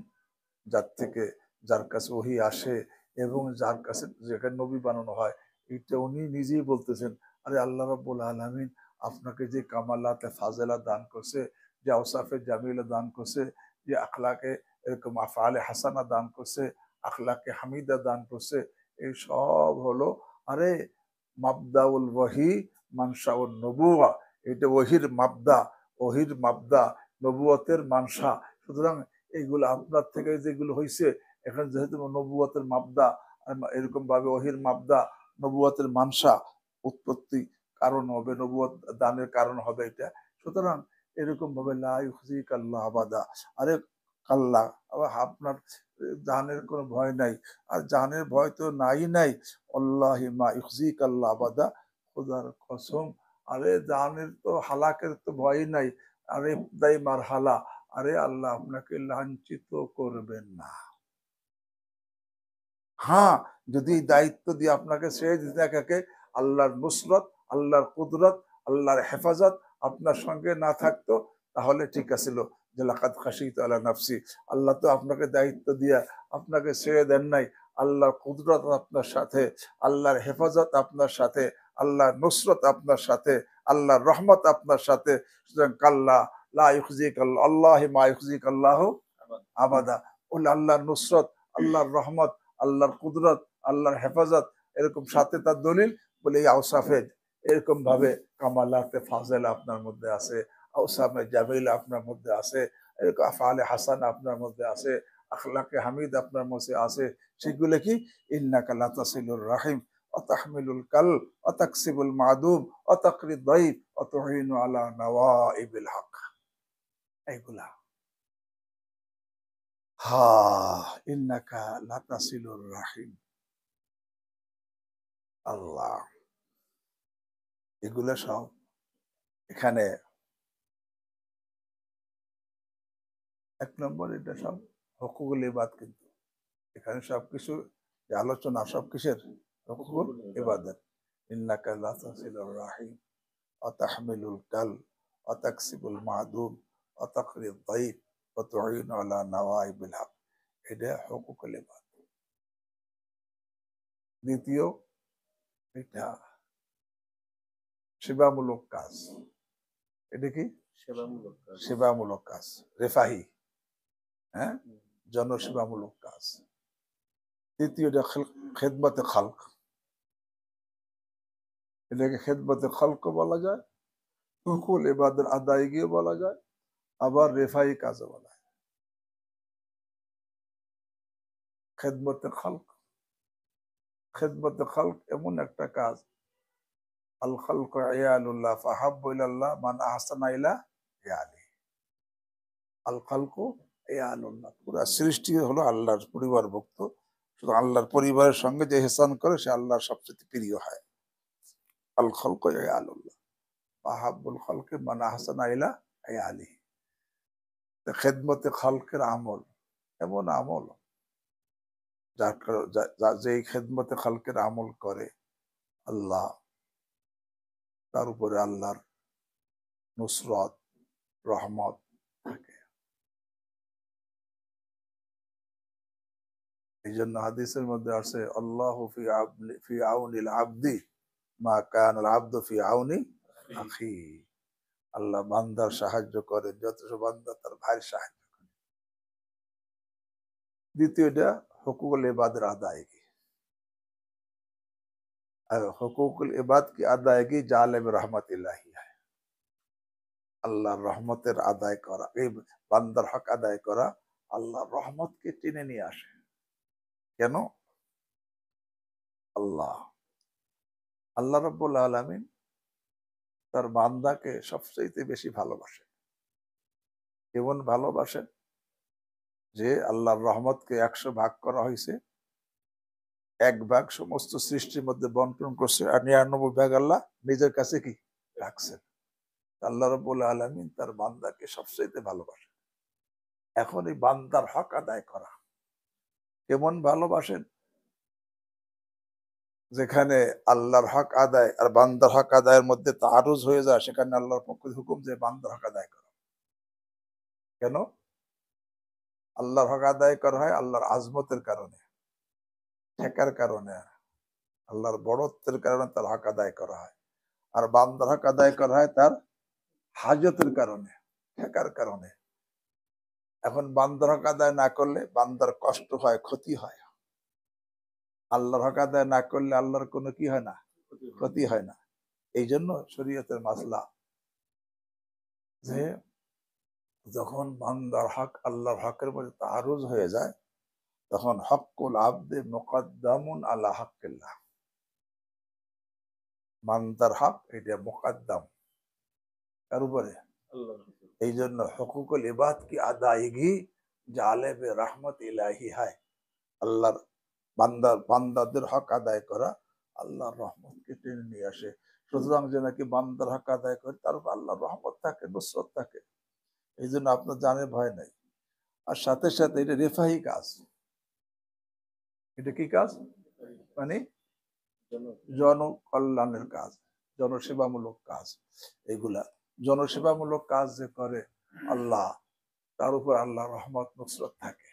যার থেকে, যার কাছে ওহী আসে এবং যার কাছে যেখানে নবী বানানো হয়, এটা উনি নিজেই বলতেছেন, আরে আল্লাহ রাব্বুল আলামিন আপনাকে যে কামালাতে ফাজেলা দান করছে, যে আওসাফে জামিলা দান করছে, যে আখলাকে এরকম আফআলে হাসানা দান করছে, আখলাকে হামিদা দান করছে, এই সব হলো আরে মাবদাউল ওয়াহি মানশাউন নবুওয়া। এটা ওহির মাবদা, ওহির মাবদা, নবুয়তের মানসা। সুতরাং এইগুলো আপনার থেকে যেগুলো হয়েছে, এখন যেহেতু নবুয়তের মাবদা, এরকম ভাবে ওহির মাবদা, নবুয়তের মানসা, উৎপত্তি কারণ হবে, নবুয়ত দানের কারণ হবে এটা। সুতরাং এরকম ভাবে লা ইউখজিক আল্লাহ আবাদা, আরে আল্লাহ আপনার জানের কোনো ভয় নাই, আর জানের ভয় তো নাই। আল্লাহি মা ইউখজিক আল্লাহ আবাদা, খোদার কসম, আরে জানের তো হালাকের তো ভয় নাই, আরে দাই মার হালা, আরে আল্লাহ আপনাকে লাঞ্ছিত করবেন না। হ্যাঁ, যদি দায়িত্ব দিয়ে আপনাকে ছেড়ে দিতে থাকে, আল্লাহর নুসরত, আল্লাহর কুদরত, আল্লাহর হেফাজত আপনার সঙ্গে না থাকতো, তাহলে ঠিক আছিল যে লাকাদ খাশিতু আলা নাফসি, আল্লাহ তো আপনাকে দায়িত্ব দিয়া আপনাকে ছেড়ে দেন নাই, আল্লাহর কুদরত আপনার সাথে, আল্লাহর হেফাজত আপনার সাথে, আল্লাহর নুসরত আপনার সাথে, আল্লাহর রহমত আপনার সাথে। সুতরাং কাল্লা লা ইউখজিক আল্লাহি মা ইউখজিক আল্লাহু আবাদা। বলে আল্লাহর নুসরত, আল্লাহর রহমত, আল্লাহর কুদরত, আল্লাহর হেফাজত এরকম সাথে তার দলিল। বলে এই আওসাফে এরকম ভাবে কামালাতে ফাজেল আপনার মধ্যে আছে, আওসামে জামিল আপনার মধ্যে আছে, এরকম আফআলে হাসান আপনার মধ্যে আছে, আখলাকে হামিদ আপনার মধ্যে আছে। সেগুলো কি? ইন্নাকা লা তাসিলুর রাহিম ওয়া তাহমিলুল কাল ওয়া তাকসিবুল মাদুম ওয়া তাকরিদ দাইফ ওয়া তুহিনু আলা নওয়াইবিল হক। এইগুলা ইন্নাকা লা তাসিলুর রাহিম। আল্লাহ, এগুলো সব এখানে 1 নম্বর, এটা সব হুকুকুল ইবাদ। কিন্তু এখানে সবকিছু যে আলোচনা সব কিসের? হুকুকুল ইবাদত। ইন্নাকা লা তাসিলুর রাহিম ওয়া তাহমিলুল কাল ওয়া তাকসিবুল মাদুম ওয়া তাকরিদ দাইফ ওয়া তুইনু আলা নওয়াইবিল হক। এটা হুকুকুল ইবাদ। দ্বিতীয়, এটা সেবামূলক কাজ। এটা কি? সেবামূলক কাজ। সেবামূলক কাজ, রেফাহি, হ্যাঁ, জনসেবামূলক কাজ। তৃতীয়টা খেদমতে খালক। এটাকে খেদমতে খালক বলা যায়, হুকুকুল ইবাদের আদায়গিও বলা যায়, আবার রেফাহি কাজও বলা হয়। খেদমতে খালক, খেদমতে খালক এমন একটা কাজ, আল খালকু ইয়ালুল্লাহ ফাহাব্বু ইলাল্লাহ মান আহসানা ইলা ইয়ালি। আল খালকু ইয়ালুল্লাহ, পুরা সৃষ্টি হলো আল্লাহর পরিবারভুক্ত। শুধু আল্লাহর পরিবারের সঙ্গে যে ইহসান করে সে আল্লাহর সবচেয়ে প্রিয় হয়। আল খালকু ইয়ালুল্লাহ ফাহাব্বুল খালকি মান আহসানা ইলা ইয়ালি। খেদমতে খালকের আমল এমন আমল, যে খেদমতে খালকের আমল করে আল্লাহ তার উপরে আল্লাহর নুসরত রহমত থাকে। এই জন্য হাদিসের মধ্যে আছে আল্লাহু ফি আউনিল আবদি মা কানাল আবদু ফি আউনি আখি। আল্লাহ বান্দার সাহায্য করেন যতটা বান্দা তার ভাইয়ের সাহায্য করে। দ্বিতীয়টা হুকুকুল ইবাদের আদায়গি। আর হুকুকুল ইবাদ কি আদায়গি জালেব রহমতিল্লাহি হয়। আল্লাহর রহমতের আদায় করা, এই বান্দার হক আদায় করা আল্লাহর রহমতকে টেনে নিয়ে আসে। কেন? আল্লাহ আল্লাহ রাব্বুল আলামিন তার বান্দাকে সবচেয়ে বেশি ভালোবাসেন। কেমন ভালোবাসেন? যে আল্লাহর রহমতকে 100 ভাগ করা হয়েছে, 1 ভাগ সমস্ত সৃষ্টির মধ্যে বন্টন করছে, আর 99 ভাগ আল্লাহ নিজের কাছে কি রাখছেন। আল্লাহ রাব্বুল আলামিন তার বান্দাকে সবচেয়ে ভালোবাসেন। এখন এই বান্দার হক আদায় করা কেমন ভালোবাসেন? যেখানে আল্লাহর হক আদায় আর বান্দার হক আদায়ের মধ্যে তাআরুজ হয়ে যায়, সেখানে আল্লাহর পক্ষ থেকে হুকুম যে বান্দার হক আদায় করা। কেন? আল্লাহর হক আদায় করা হয় আল্লাহর আজমতের কারণে, ঠেকার কারণে, আল্লাহর বড়ত্বের কারণে তার হক আদায় করা হয়। আর বান্দার হক আদায় করা হয় তার হাজতের কারণে, ঠেকার কারণে। এখন বান্দার হক আদায় না করলে বান্দার কষ্ট হয়, ক্ষতি হয়। আল্লাহর হক আদায় না করলে আল্লাহর কোনো কি হয় না, ক্ষতি হয় না। এই জন্য শরীয়তের মাসলা যে যখন বান্দার হক আল্লাহর হকের মধ্যে তাআরুজ হয়ে যায়, তখন হক্কুল আবদে মুকদ্দামুন আলা হক্কিল্লাহ। বান্দার হক এটা মুকদ্দাম তার উপরে। এই জন্য হুকুকুল ইবাদ কি আদায়গি জালেবে রহমত ইলাহি হয়। আল্লাহর বান্দাদের হক আদায় করা আল্লাহর রহমতকে টেনে নিয়ে আসে। সুতরাং যে নাকি বান্দার হক আদায় করে তার উপর আল্লাহর রহমত থাকে, নুসরত থাকে। এই জন্য আপনার জানে ভয় নাই। আর সাথে সাথে এটা রেফাহি কাজ। এটা কি কাজ? মানে জনকল্যাণের কাজ, জনসেবামূলক কাজ। এগুলা জনসেবামূলক কাজ যে করে আল্লাহ, তার উপর আল্লাহ রহমত নুসরত থাকে।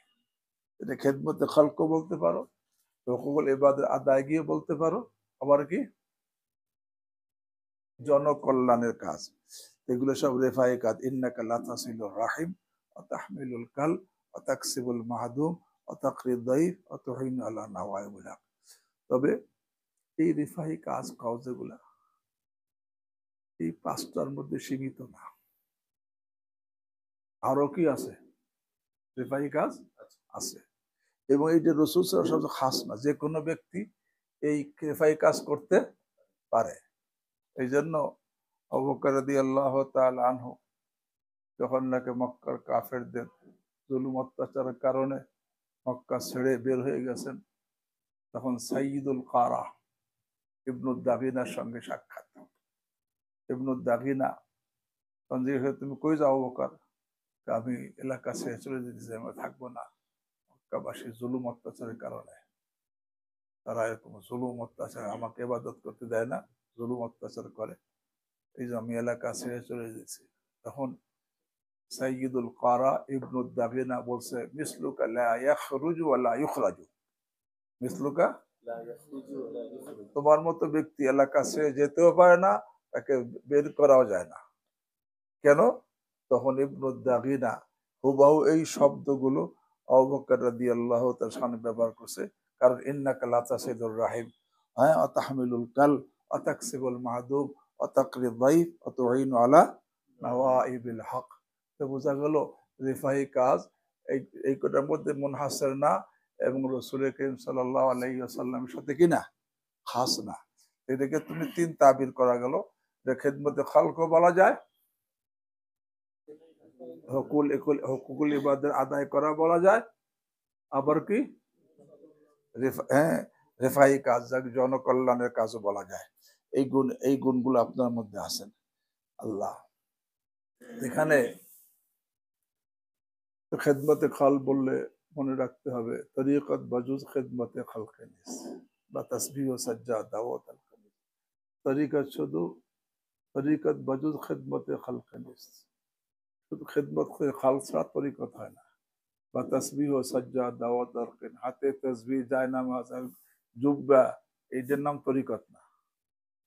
এটা খেদমতে খালকও বলতে পারো, হকুকুল ইবাদের আদায় গিয়ে বলতে পারো, আবার কি জনকল্যাণের কাজ, এগুলো সব রেফাই কাজ। ইন্নাকা লাতাসিলুর রাহিম ওয়া তাহমিলুল কাল ওয়া তাকসিবুল মাহদুম ওয়া তাকরিদ দাইফ ওয়া তুহিনু আলা নাওয়াইবিল হক। তবে এই রেফাই কাজ যেগুলা এই পাঁচটার মধ্যে সীমিত না, আরো কি আছে রেফাই কাজ আছে। এবং এই যে রসুল সাল্লাল্লাহু আলাইহি ওয়াসাল্লাম খাস না, যে কোনো ব্যক্তি এই রেফাই কাজ করতে পারে। এই জন্য আবু বকর রাদিয়াল্লাহু তাআলা আনহু যখন নাকি মক্কার কাফেরদের জুলুম অত্যাচারের কারণে মক্কা ছেড়ে বের হয়ে গেছেন, তখন সাইয়্যিদুল কারা ইবনুদ দাগিনার সঙ্গে সাক্ষাৎ। ইবনুদ দাগিনা তখন জিজ্ঞেস, তুমি কই যাও বকর? আমি এলাকা ছেড়ে চলে যেতেছি, আমরা থাকবো না, মক্কাবাসী জুলুম অত্যাচারের কারণে তারা এরকম জুলুম অত্যাচার, আমাকে ইবাদত করতে দেয় না, জুলুম অত্যাচার করে, এই যে আমি এলাকা ছেড়ে চলে যেতেছি। তখন সাইয়্যিদুল কারা ইবনুদ দাগিনা বলছে, মিসলুকা লা ইয়াখরুজু ওয়া লা ইখরাজু, মিসলুকা তোমার মতো ব্যক্তি এলাকা ছেড়ে যেতেও পারে না, তাকে বের করাও যায় না। কেন? তখন ইবনুদ দাগিনা হুবহু এই শব্দগুলো আবু বকর রাদিয়াল্লাহু তাআলার সামনে ব্যবহার করছে। কারণ ইন্নাকা লাতাসিলুর রাহিম, হ্যাঁ, ওয়া তাহমিলুল কাল ওয়া তাকসিবুল মাহদুম ওয়া তাকরিদ দাইফ ওয়া তুইনু আলা নাওয়াইবিল হক। তো বোঝা গেল রিফাহি কাজ এই এই কোটার মধ্যে মুনহাসির না, এবং রাসূল করিম সাল্লাল্লাহু আলাইহি ওয়াসাল্লামের সাথে কি না, খাস না। এটাকে তুমি তিন তাবির করা গেল, যে খিদমতে খালকও বলা যায়, হকুকুল ইবাদের আদায় করা বলা যায়, আবার কি রেফাই কাজ, যাকে জনকল্যাণের কাজও বলা যায়। এই গুণগুলো আপনার মধ্যে আছেন। আল্লাহ এখানে খেদমতে খাল বললে মনে রাখতে হবে তরিকত বাজুজ খেদমতে খালকে নিস বা তাসবিহ ও সাজ্জা দাওয়াত আল খালিস। তরিকত শুধু তরিকত বাজুজ খেদমতে খালকে নিস, শুধু খেদমত খাল ছাড়া তরিকত হয় না। বা তাসবিহ ও সাজ্জা দাওয়াত আল খালিস, হাতে তাসবিহ, জায়নামাজ, জুব্বা, এইটার নাম তরিকত না।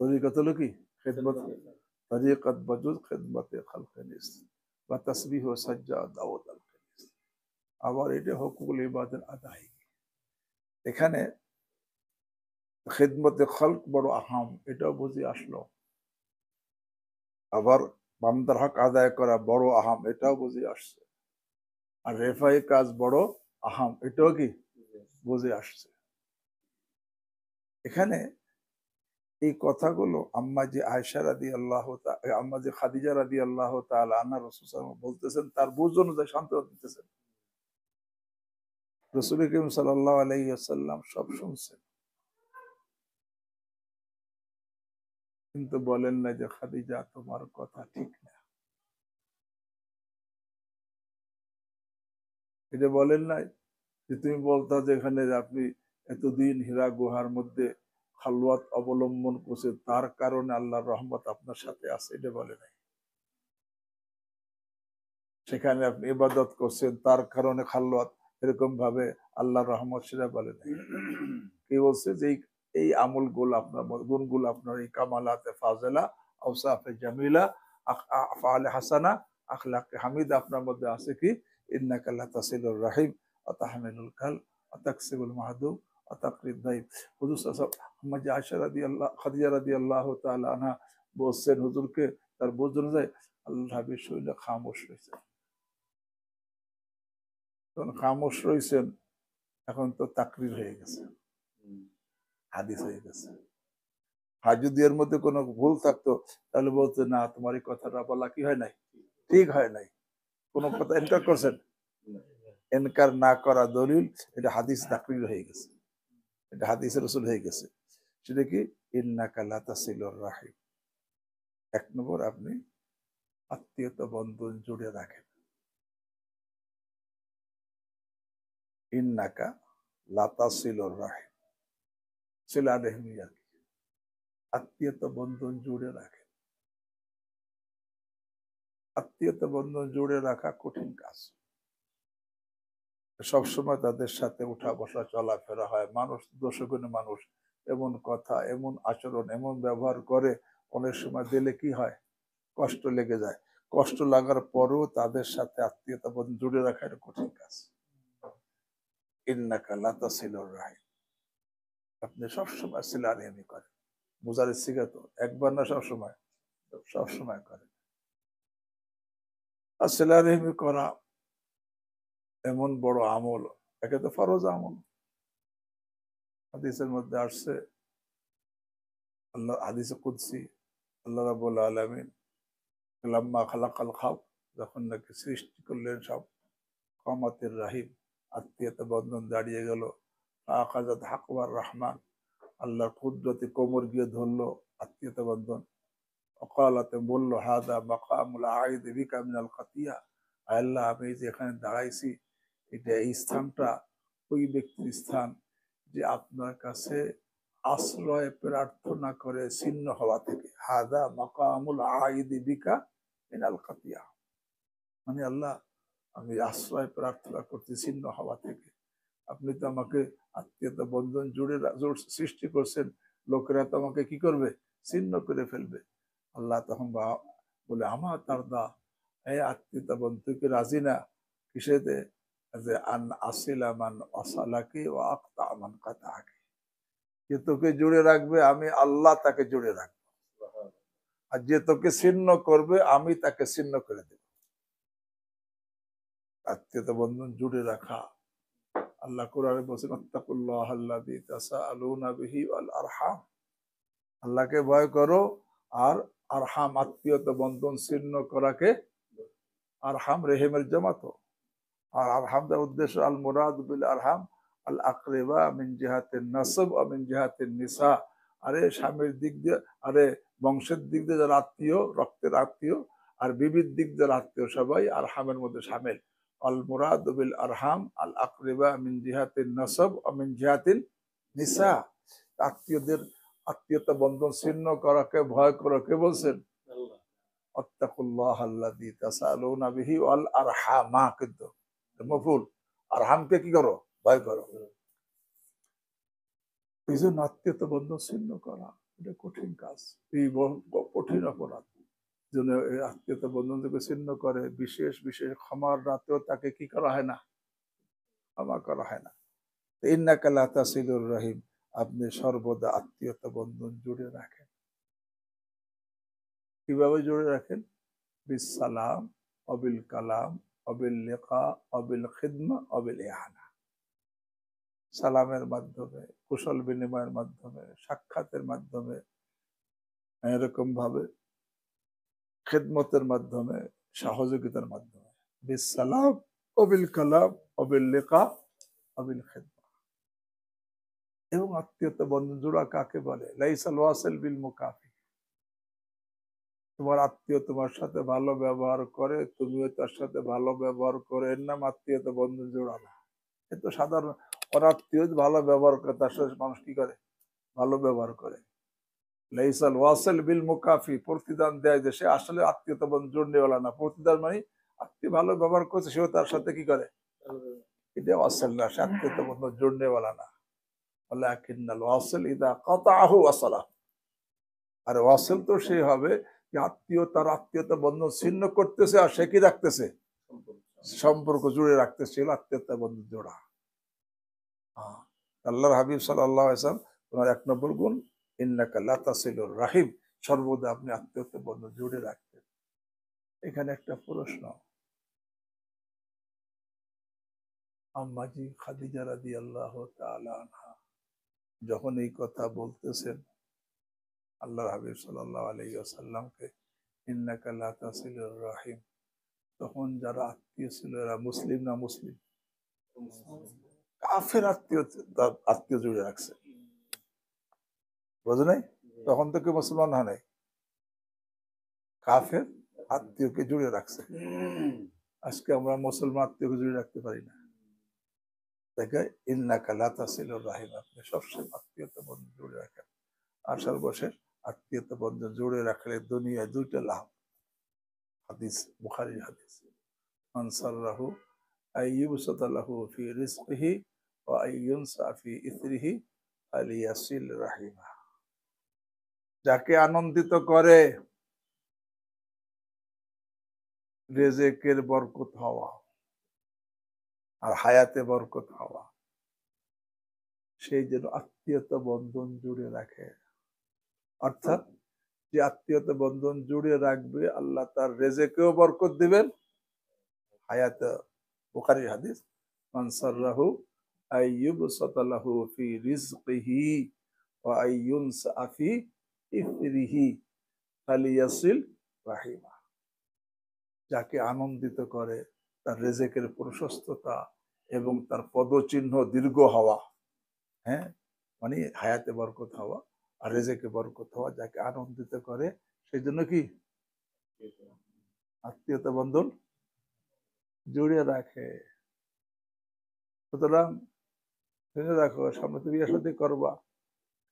তরিকত হলো কি খেদমত। তরিকত বাজুজ খেদমতে খালকে নিস বা তাসবিহ ও সাজ্জা দাওয়াত আল খালিস। আবার এটা হকুকুল ইবাদের আদায়। এখানে খেদমতে খালক বড় আহাম, এটাও বুঝে আসলো। আবার বান্দার হক আদায় করা বড় আহাম, এটাও বুঝে আসছে। আর রেফাই কাজ বড় আহাম, এটাও কি বুঝে আসছে। এখানে এই কথাগুলো আম্মাজি আয়েশা রাদিয়াল্লাহু তাআলা, আম্মাজি খাদিজা রাদিয়াল্লাহু তাআলা আনহা রাসূল সাল্লাল্লাহু আলাইহি ওয়াসাল্লাম বলতেছেন, তার বুঝ অনুযায়ী সান্ত্বনা দিতেছেন। রাসূল করিম সাল্লাল্লাহু আলাইহি ওয়াসাল্লাম সব শুনছেন, কিন্তু বলেন না যে খাদিজা তোমার কথা ঠিক না। এটা বলেন নাই যে তুমি বলতা যে এখানে আপনি এতদিন হীরা গুহার মধ্যে খালওয়াত অবলম্বন করছে, তার কারণে আল্লাহর রহমত আপনার সাথে আছে, এটা বলে নাই। সেখানে আপনি ইবাদত করছেন, তার কারণে খালওয়াত, এরকম ভাবে আল্লাহর রহমত, সেটা বলে নাই। কি বলছে যে এই আমলগুলো আপনার, গুণগুলো আপনার, এই কামালাতে ফাজেলা, আওসাফে জামিলা, আফআলে হাসানা, আখলাকে হামিদা আপনার মধ্যে আছে কি ইন্নাকা লাতাসিলুর রাহিম ওয়া তাহমিলুল কাল ওয়া তাকসিবুল মাহদুম ওয়া তাকরিদ দাইফ। হুজুর সাল্লাল্লাহু আলাইহি ওয়াসাল্লাম আম্মা আয়েশা রাদিয়াল্লাহু খাদিজা রাদিয়াল্লাহু তাআলা আনহা বলছেন হুজুরকে, তার বুঝ অনুযায়ী আল্লাহ হাবিব শরীরে খামোশ রয়েছে। তখন খামোশ রয়েছেন, এখন তো তাকরির হয়ে গেছে, হাদিস হয়ে গেছে। আর যদি এর মধ্যে কোনো ভুল থাকতো তাহলে বলতে, না তোমার এই কথাটা বলা কি হয় নাই, ঠিক হয় নাই, কোন কথা এনকার করছেন, এনকার না করা দলিল, এটা হাদিস তাকরির হয়ে গেছে, এটা হাদিসের রাসূল হয়ে গেছে। সেটা কি ইন্নাকা লাতাসিলুর রাহিম। এক নম্বর, আপনি আত্মীয়তা বন্ধন জুড়ে রাখেন। ইন্নাকা লাতাসিলুর রাহিম, সিলা রহমিয়া, আত্মীয়তা বন্ধন জুড়ে রাখেন। আত্মীয়তা বন্ধন জুড়ে রাখা কঠিন কাজ। সবসময় তাদের সাথে উঠা বসা চলাফেরা হয়, মানুষ দোষগুণ মানুষ, এমন কথা এমন আচরণ এমন ব্যবহার করে, অনেক সময় দিলে কি হয়, কষ্ট লেগে যায়। কষ্ট লাগার পরেও তাদের সাথে আত্মীয়তা বন্ধন জুড়ে রাখা এটা কঠিন কাজ। ইন্নাকা লাতাসিলুর রাহিম, আপনি সবসময় সিলা রেহমি করেন। মুজারিদ সিগা তো একবার না, সবসময় সবসময় করেন। আর সিলা রেহমি করা এমন বড় আমল, একে তো ফরজ আমল। হাদিসের মধ্যে আসছে, আল্লাহ হাদিসে কুদসি, আল্লাহ রাব্বুল আলামিন লাম্মা খালাকাল খালক, যখন নাকি সৃষ্টি করলেন সব, কামাতির রাহিম, আত্মীয়তা বন্ধন দাঁড়িয়ে গেল। আখাযাত হাকবার রহমান, আল্লাহর কুদরতি কোমর গিয়ে ধরলো আত্মীয়তা বন্ধন। অকালাতে বললো হাদা মাকামুল আইদ বিকা মিনাল খাতিয়া, আল্লাহ আমি যে এখানে দাঁড়াইছি, এটা এই স্থানটা ওই ব্যক্তির স্থান যে আপনার কাছে আশ্রয় প্রার্থনা করে ছিন্ন হওয়া থেকে। হাদা মাকামুল আইদ বিকা মিনাল খাতিয়া, মানে আল্লাহ আমি আশ্রয় প্রার্থনা করছি ছিন্ন হওয়া থেকে। আপনি তো আমাকে আত্মীয়তা বন্ধন জুড়ে সৃষ্টি করছেন, লোকেরা তো আমাকে কি করবে, ছিন্ন করে ফেলবে। আল্লাহ তখন বলে আমার তার দা, এই আত্মীয়তা বন্ধুকে রাজি না কিসেতে, যে আন আসিলা মান আসালাকে ও আক্তা মান কাতাকে, যে তোকে জুড়ে রাখবে আমি আল্লাহ তাকে জুড়ে রাখবো, আর যে তোকে ছিন্ন করবে আমি তাকে ছিন্ন করে দেব। আত্মীয়তা বন্ধন জুড়ে রাখা, আল্লাহ কোরআনে বলেছেন আত্তাকুল্লাহ আল্লাযী তাসাআলুনা বিহি ওয়াল আরহাম, আল্লাহকে ভয় করো আর আরহাম আত্মীয়তা বন্ধন ছিন্ন করাকে, আরহাম রেহেমের জামাত, আর আরহামটার উদ্দেশ্য আল মুরাদ বিল আরহাম আল আকরিবা মিন জিহাতিন নাসব ওয়া মিন জিহাতিন নিসা, আরে স্বামীর দিক দিয়ে, আরে বংশের দিক দিয়ে যারা আত্মীয়, রক্তের আত্মীয়, আর বিবির দিক দিয়ে আত্মীয়, সবাই আরহামের মধ্যে শামিল। আল মুরাদ বিল আরহাম আল আকরিবা মিন জিহাতিন নাসব ওয়া মিন জিহাতিন নিসা, আত্মীয়দের আত্মীয়তা বন্ধন ছিন্ন করাকে ভয় করো, কে বলছেন, আত্তাকুল্লাহ আল্লাযী তাসাআলুনা বিহি ওয়াল আরহামা, কিন্তু মফুল, আরহামকে কি করো, ভয় করো। এই জন্য আত্মীয়তা বন্ধন ছিন্ন করা এটা কঠিন কাজ, এই কঠিন অপরাধ। জন্য এই আত্মীয়তা বন্ধন থেকে ছিন্ন করে, বিশেষ বিশেষ ক্ষমার রাতেও তাকে কি করা হয় না, ক্ষমা করা হয় না। ইন্নাকা লা তাসিলুর রাহিম, আপনি সর্বদা আত্মীয়তা বন্ধন জুড়ে রাখেন। কিভাবে জুড়ে রাখেন, বিস সালাম অবিল কালাম অবিল লিকা অবিল খিদমা অবিল ইহানা, সালামের মাধ্যমে, কুশল বিনিময়ের মাধ্যমে, সাক্ষাতের মাধ্যমে, এরকম ভাবে খিদমতের মাধ্যমে, সহযোগিতার মাধ্যমে। বিস সালাম অবিল কালাম অবিল লিকা অবিল খিদমা। এবং আত্মীয়তা বন্ধন জোড়া কাকে বলে, লাইসাল ওয়াসিল বিল মুকাফি, তোমার আত্মীয় তোমার সাথে ভালো ব্যবহার করে, তুমিও তার সাথে ভালো ব্যবহার করো, এর নাম আত্মীয়তা বন্ধন জোড়া না। এ তো সাধারণ, অনাত্মীয় ভালো ব্যবহার করে, তার সাথে মানুষ কি করে, ভালো ব্যবহার করে। লাইসাল ওয়াসিল বিল মুকাফি, প্রতিদান দেয় যে সে আসলে আত্মীয়তা বন্ধন জোড়নেওয়ালা না। প্রতিদান মানে আত্মীয় ভালো ব্যবহার করছে, সেও তার সাথে কি করে, এটা ওয়াসিল না, সে আত্মীয়তা বন্ধন জোড়নেওয়ালা না। ওয়ালাকিন্নাল ওয়াসিল ইযা কাতাআহু ওয়াসালা, আর ওয়াসিল তো সে হবে যে আত্মীয় তার আত্মীয়তা বন্ধন ছিন্ন করতেছে আর সে কি রাখতেছে, সম্পর্ক জুড়ে রাখতেছে, আত্মীয়তা বন্ধন জোড়া। আল্লাহর হাবিব সাল্লাল্লাহু আলাইহি ওয়াসাল্লাম ওনার 1 নম্বর গুণ, ইন্নাকা লা তাসিলুর রাহিম, সর্বদা আপনি আত্মীয়তা বন্ধন জুড়ে রাখতেন। এখানে একটা প্রশ্ন, আম্মাজি খাদিজা রাদিয়াল্লাহু তাআলা আনহা যখন এই কথা বলতেছেন আল্লাহর হাবিব সাল্লাল্লাহু আলাইহি ওয়াসাল্লামকে, ইন্নাকা লা তাসিলুর রাহিম, তখন যারা আত্মীয় ছিল এরা মুসলিম না মুসলিম, কাফের আত্মীয়, আত্মীয় জুড়ে রাখছে, বোঝো নাই, তখন তো কেউ মুসলমান হয় নাই, কাফের আত্মীয়কে জুড়ে রাখছে। আজকে আমরা মুসলমান আত্মীয়কে জুড়ে রাখতে পারি না। দেখে ইন্নাকা লা তাসিলুর রাহিম, আপনি সবসময় আত্মীয়তা বন্ধন জুড়ে রাখেন। আর সর্বশেষ আত্মীয়তা বন্ধন জুড়ে রাখলে দুনিয়ায় 2টা লাভ। হাদিস, বুখারীর হাদিস, মান সাররাহু আইয়ুবসাতা লাহু ফি রিজকিহি ওয়া আইয়ুনসা ফি ইসরিহি ফালিয়াসিল রাহিমা। যাকে আনন্দিত করে রিজকের বরকত হওয়া আর হায়াতে বরকত হওয়া, সেই যেন আত্মীয়তা বন্ধন জুড়ে রাখে। অর্থাৎ যে আত্মীয়তা বন্ধন জুড়ে রাখবে আল্লাহ তার রেজেকেও বরকত দিবেন, হায়াতে। বুখারীর হাদিস, মান সাররাহু আইয়ুবসাতা লাহু ফি রিজকিহি ওয়া আইয়ুনসা ফি ইসরিহি ফালিয়াসিল রাহিমা। যাকে আনন্দিত করে তার রেজেকের প্রশস্ততা এবং তার পদচিহ্ন দীর্ঘ হওয়া, হ্যাঁ, মানে হায়াতে বরকত হওয়া আর রেজেকে বরকত হওয়া, যাকে আনন্দিত করে সেই জন্য কি আত্মীয়তা বন্ধন জুড়ে রাখে। সুতরাং শুনে রাখো, সামনে তুমি বিয়ে শাদী করবা,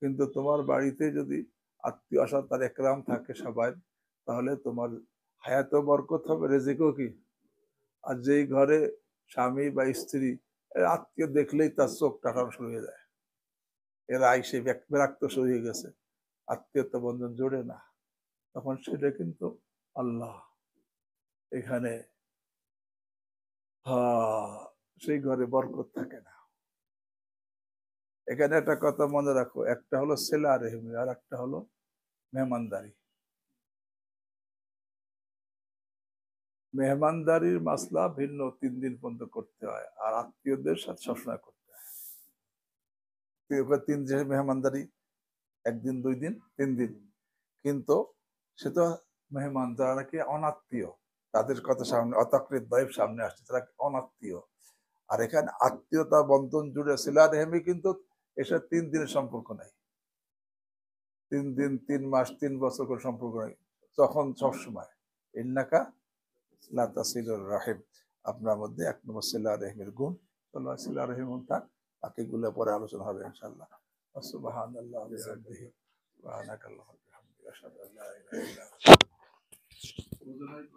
কিন্তু তোমার বাড়িতে যদি আত্মীয় আসা তার একরাম থাকে সবাই, তাহলে তোমার হায়াতেও বরকত হবে, রেজেকেও কি। আর যেই ঘরে স্বামী বা স্ত্রী আত্মীয় দেখলেই তার চোখ টাকানো শুরু হয়ে যায়, এরা আইসে বিরক্ত শুরু হয়ে গেছে, আত্মীয়তা বন্ধন জোড়ে না, তখন সেটা কিন্তু আল্লাহ এখানে সেই ঘরে বরকত থাকে না। এখানে একটা কথা মনে রাখো, একটা হলো সিলা রেহমি আর একটা হলো মেহমানদারি। মেহমানদারির মাসলা ভিন্ন, 3 দিন পর্যন্ত করতে হয়, আর আত্মীয়দের সাথে সবসময় করতে হয়। 3 দিনের মেহমানদারি, 1 দিন 2 দিন 3 দিন, কিন্তু সে তো মেহমান, যারা নাকি অনাত্মীয়, তাদের কথা সামনে অতকৃত দয়েব সামনে আসছে, তারা অনাত্মীয়। আর এখানে আত্মীয়তা বন্ধন জুড়ে সিলা রেহমি, কিন্তু এসব 3 দিনের সম্পর্ক নাই, 3 দিন 3 মাস 3 বছর করে সম্পর্ক নাই, তখন সবসময় ইন্নাকা লা তাসিলুর রাহিম। আপনার মধ্যে 1 নম্বর সিলা রেহমির গুণ, সিলা রেহম থাক, বাকিগুলো পরে আলোচনা হবে ইনশাআল্লাহ। সুবহানাল্লাহি ওয়া বিহামদিহি সুবহানাকাল্লাহুম্মা ওয়া বিহামদিকা আশহাদু আল্লা ইলাহা ইল্লা